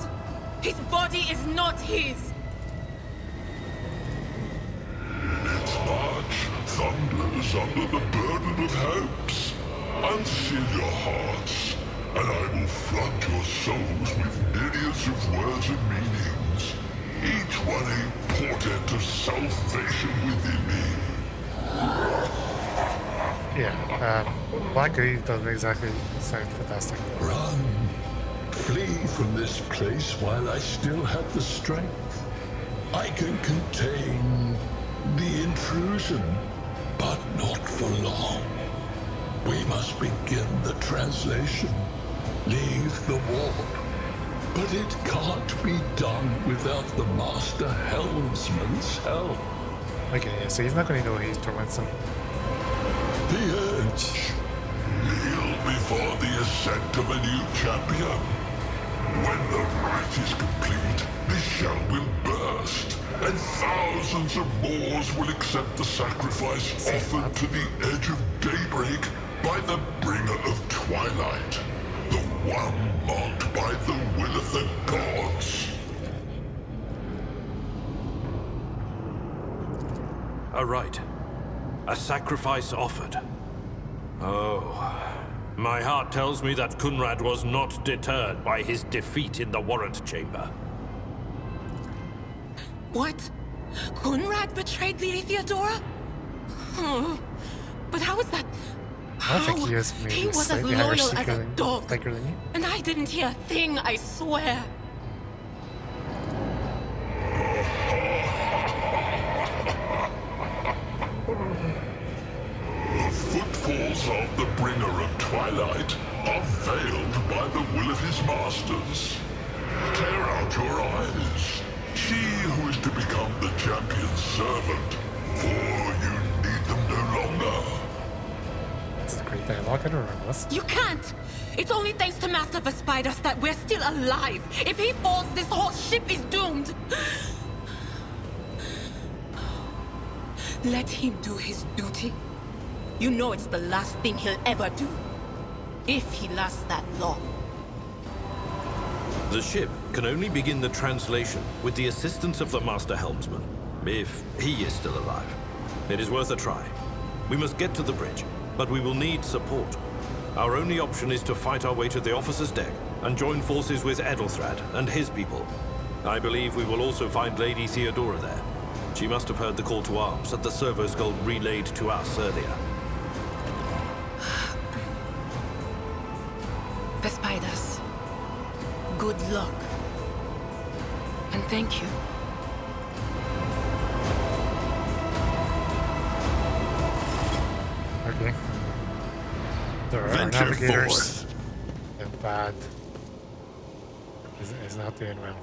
His body is not his!
Its march thunders under the burden of hopes. Unseal your hearts, and I will flood your souls with myriads of words and meanings, each one a portent of salvation within me.
Yeah, Black Goose doesn't exactly sound fantastic.
Run. Flee from this place while I still have the strength. I can contain the intrusion, but not for long. We must begin the translation. Leave the warp. But it can't be done without the Master Helmsman's help.
Okay, yeah, so he's not going to know he's tormenting.
The urge. Kneel before the ascent of a new champion. When the rite is complete, the shell will burst, and thousands of Moors will accept the sacrifice offered to the edge of daybreak by the bringer of twilight, the one marked by the will of the gods.
A rite. A sacrifice offered. Oh. My heart tells me that Kunrad was not deterred by his defeat in the warrant chamber.
What? Kunrad betrayed Lady Theodora? Oh, but how is that?
I don't think he is maybe
He was as
slightly
loyal
higher
as a
secretly
dog.
than you.
And I didn't hear a thing, I swear.
The footfalls of the bringer of twilight are veiled by the will of his masters. Tear out your eyes. She who is to become the champion's servant, for you need them no longer.
That's a great dialogue. I don't remember this.
You can't! It's only thanks to Master Vespider that we're still alive. If he falls, this whole ship is doomed. Let him do his duty. You know it's the last thing he'll ever do. If he lasts that long.
The ship can only begin the translation with the assistance of the Master Helmsman, if he is still alive. It is worth a try. We must get to the bridge, but we will need support. Our only option is to fight our way to the officer's deck and join forces with Edelthrad and his people. I believe we will also find Lady Theodora there. She must have heard the call to arms that the servo skull relayed to us earlier.
Vespidus, good luck. And thank you.
Okay. There are
Venture
navigators.
forth.
And bad. Is not doing well.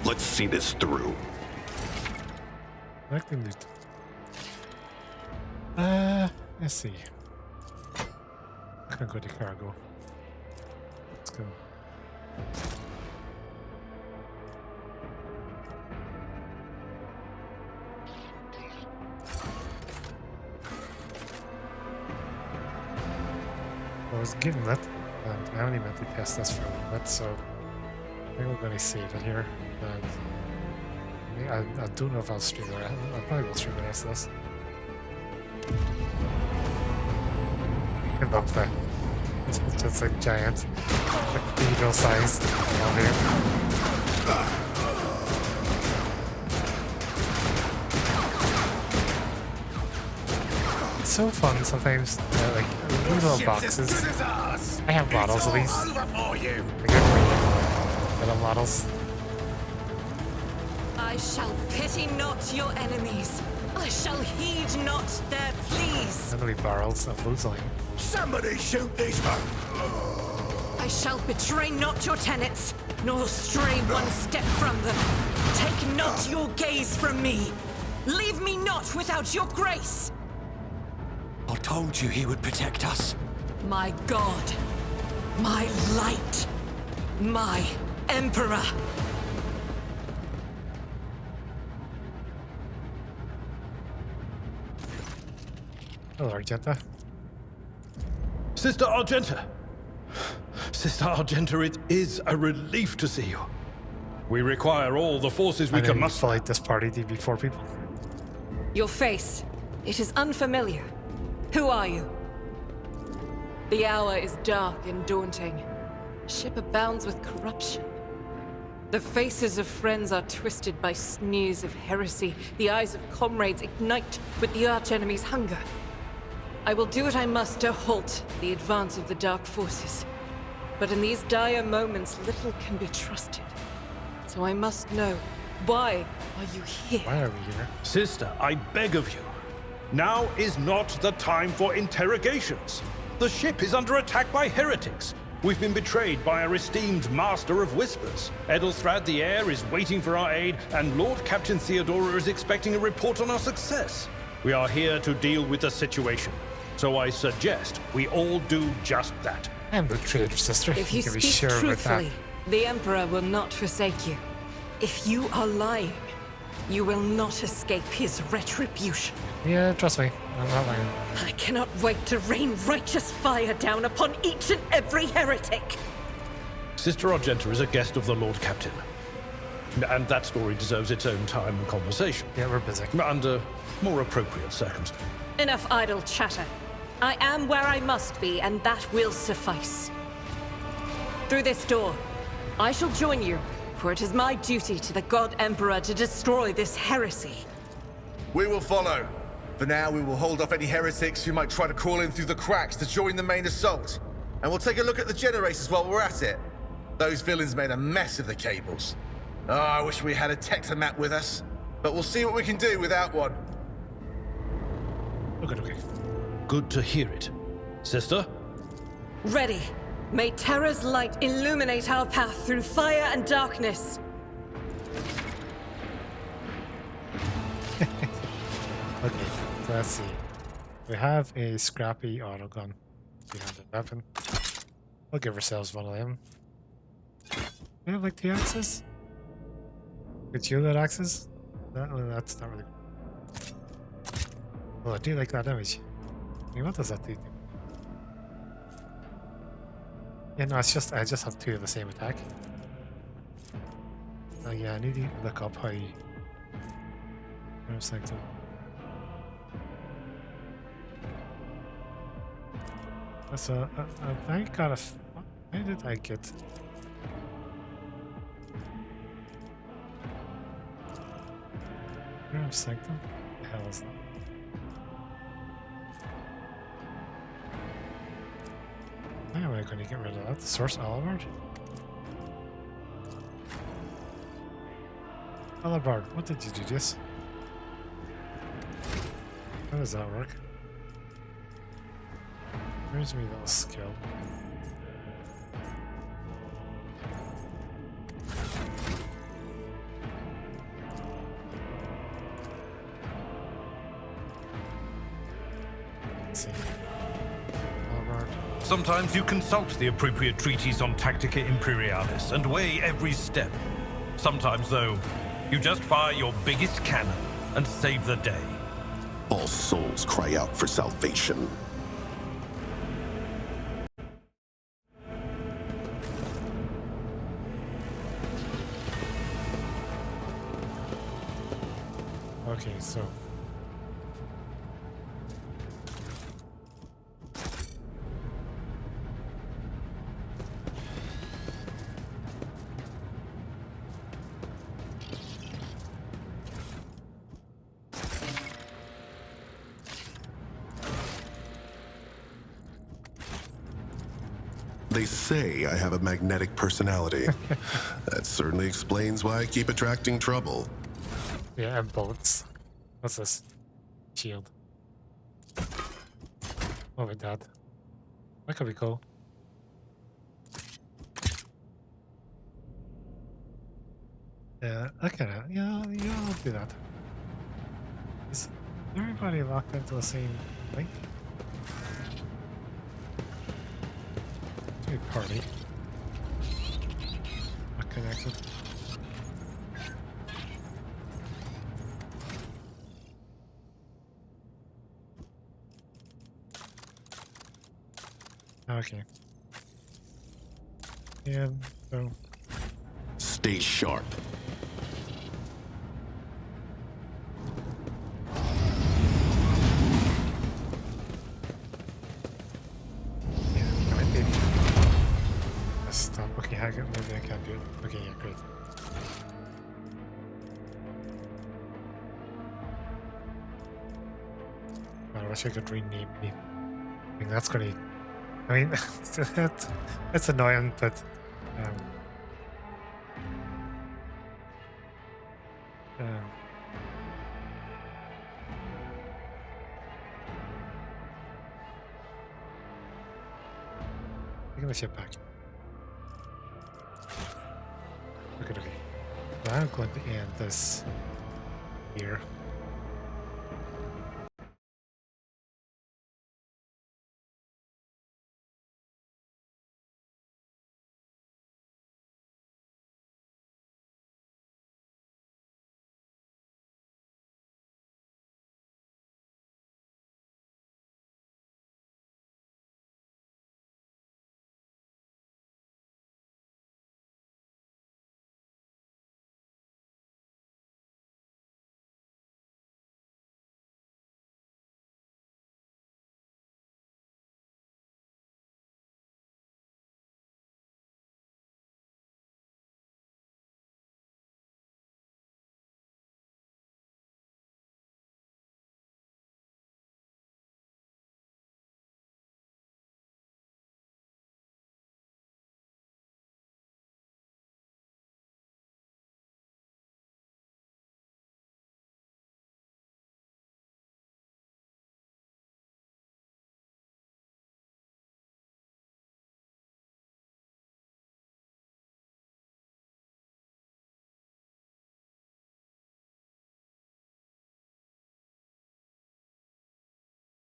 Let's see this through.
Like the loot. Let's see. I can go to cargo. Let's go. I was given that, and I only meant to test this for a little bit, so I think we're going to save it here. And I don't know if I'll stream it. I probably will stream the rest of this. I love that. It's just like giant, like beagle sized down here. It's so fun sometimes, like little boxes. I have models of these. I get little models.
I shall pity not your enemies. I shall heed not their pleas.
And we barrels of loot line.
Somebody shoot these men!
I shall betray not your tenets, nor stray one step from them. Take not your gaze from me. Leave me not without your grace.
I told you he would protect us.
My God, my light, my Emperor.
Hello, Argenta.
Sister Argenta! Sister Argenta, it is a relief to see you. We require all the forces we can muster.
Fight this party to be 4 people.
Your face, it is unfamiliar. Who are you? The hour is dark and daunting. Ship abounds with corruption. The faces of friends are twisted by sneers of heresy. The eyes of comrades ignite with the archenemy's hunger. I will do what I must to halt the advance of the dark forces. But in these dire moments, little can be trusted. So I must know, why are you here?
Why are we here?
Sister, I beg of you. Now is not the time for interrogations. The ship is under attack by heretics. We've been betrayed by our esteemed Master of Whispers. Edelthrad the Heir is waiting for our aid, and Lord Captain Theodora is expecting a report on our success. We are here to deal with the situation. So I suggest we all do just that.
I'm the traitor, sister.
If you
can be
speak
sure about
truthfully,
that.
the Emperor will not forsake you. If you are lying, you will not escape his retribution.
Yeah, trust me. I'm not lying.
I cannot wait to rain righteous fire down upon each and every heretic.
Sister Argenta is a guest of the Lord Captain. And that story deserves its own time and conversation.
Yeah, we're busy.
Under more appropriate circumstances.
Enough idle chatter. I am where I must be, and that will suffice. Through this door, I shall join you, for it is my duty to the God Emperor to destroy this heresy.
We will follow. For now, we will hold off any heretics who might try to crawl in through the cracks to join the main assault. And we'll take a look at the generators while we're at it. Those villains made a mess of the cables. Oh, I wish we had a Tectomat with us. But we'll see what we can do without one.
Okay.
Good to hear it. Sister?
Ready. May Terra's light illuminate our path through fire and darkness.
Okay, so let's see. We have a scrappy autogun. 311. We'll give ourselves one of them. Do you have like 2 axes? Could you that axes? Well, that's not really good. Well, I do like that image. I mean, what does that do? Yeah, no, it's just I just have 2 of the same attack. Oh yeah, I need to look up how you... So I got a... How did I get... Realm Sanctum? What the hell is that? How am I going to get rid of that? The Source Alabard? Alabard, what did you do this? How does that work? Where's me little skill? Let's see. Alabard.
Sometimes you consult the appropriate treaties on Tactica Imperialis and weigh every step. Sometimes, though, you just fire your biggest cannon and save the day.
All souls cry out for salvation.
Okay, so...
They say I have a magnetic personality. That certainly explains why I keep attracting trouble.
Yeah, and bullets. What's this? Shield. Oh my god. That could be cool. Yeah, okay, yeah, I'll do that. Is everybody locked into the same link? Good party. Not connected. Okay. Yeah, so...
Stay sharp.
Yeah, I did. Stop. Okay, maybe I can't do it. Okay, yeah, great. I wish I could rename me. I mean, that's gonna... I mean, that's annoying, but... Take the ship back. Okay. I'm going to end this here.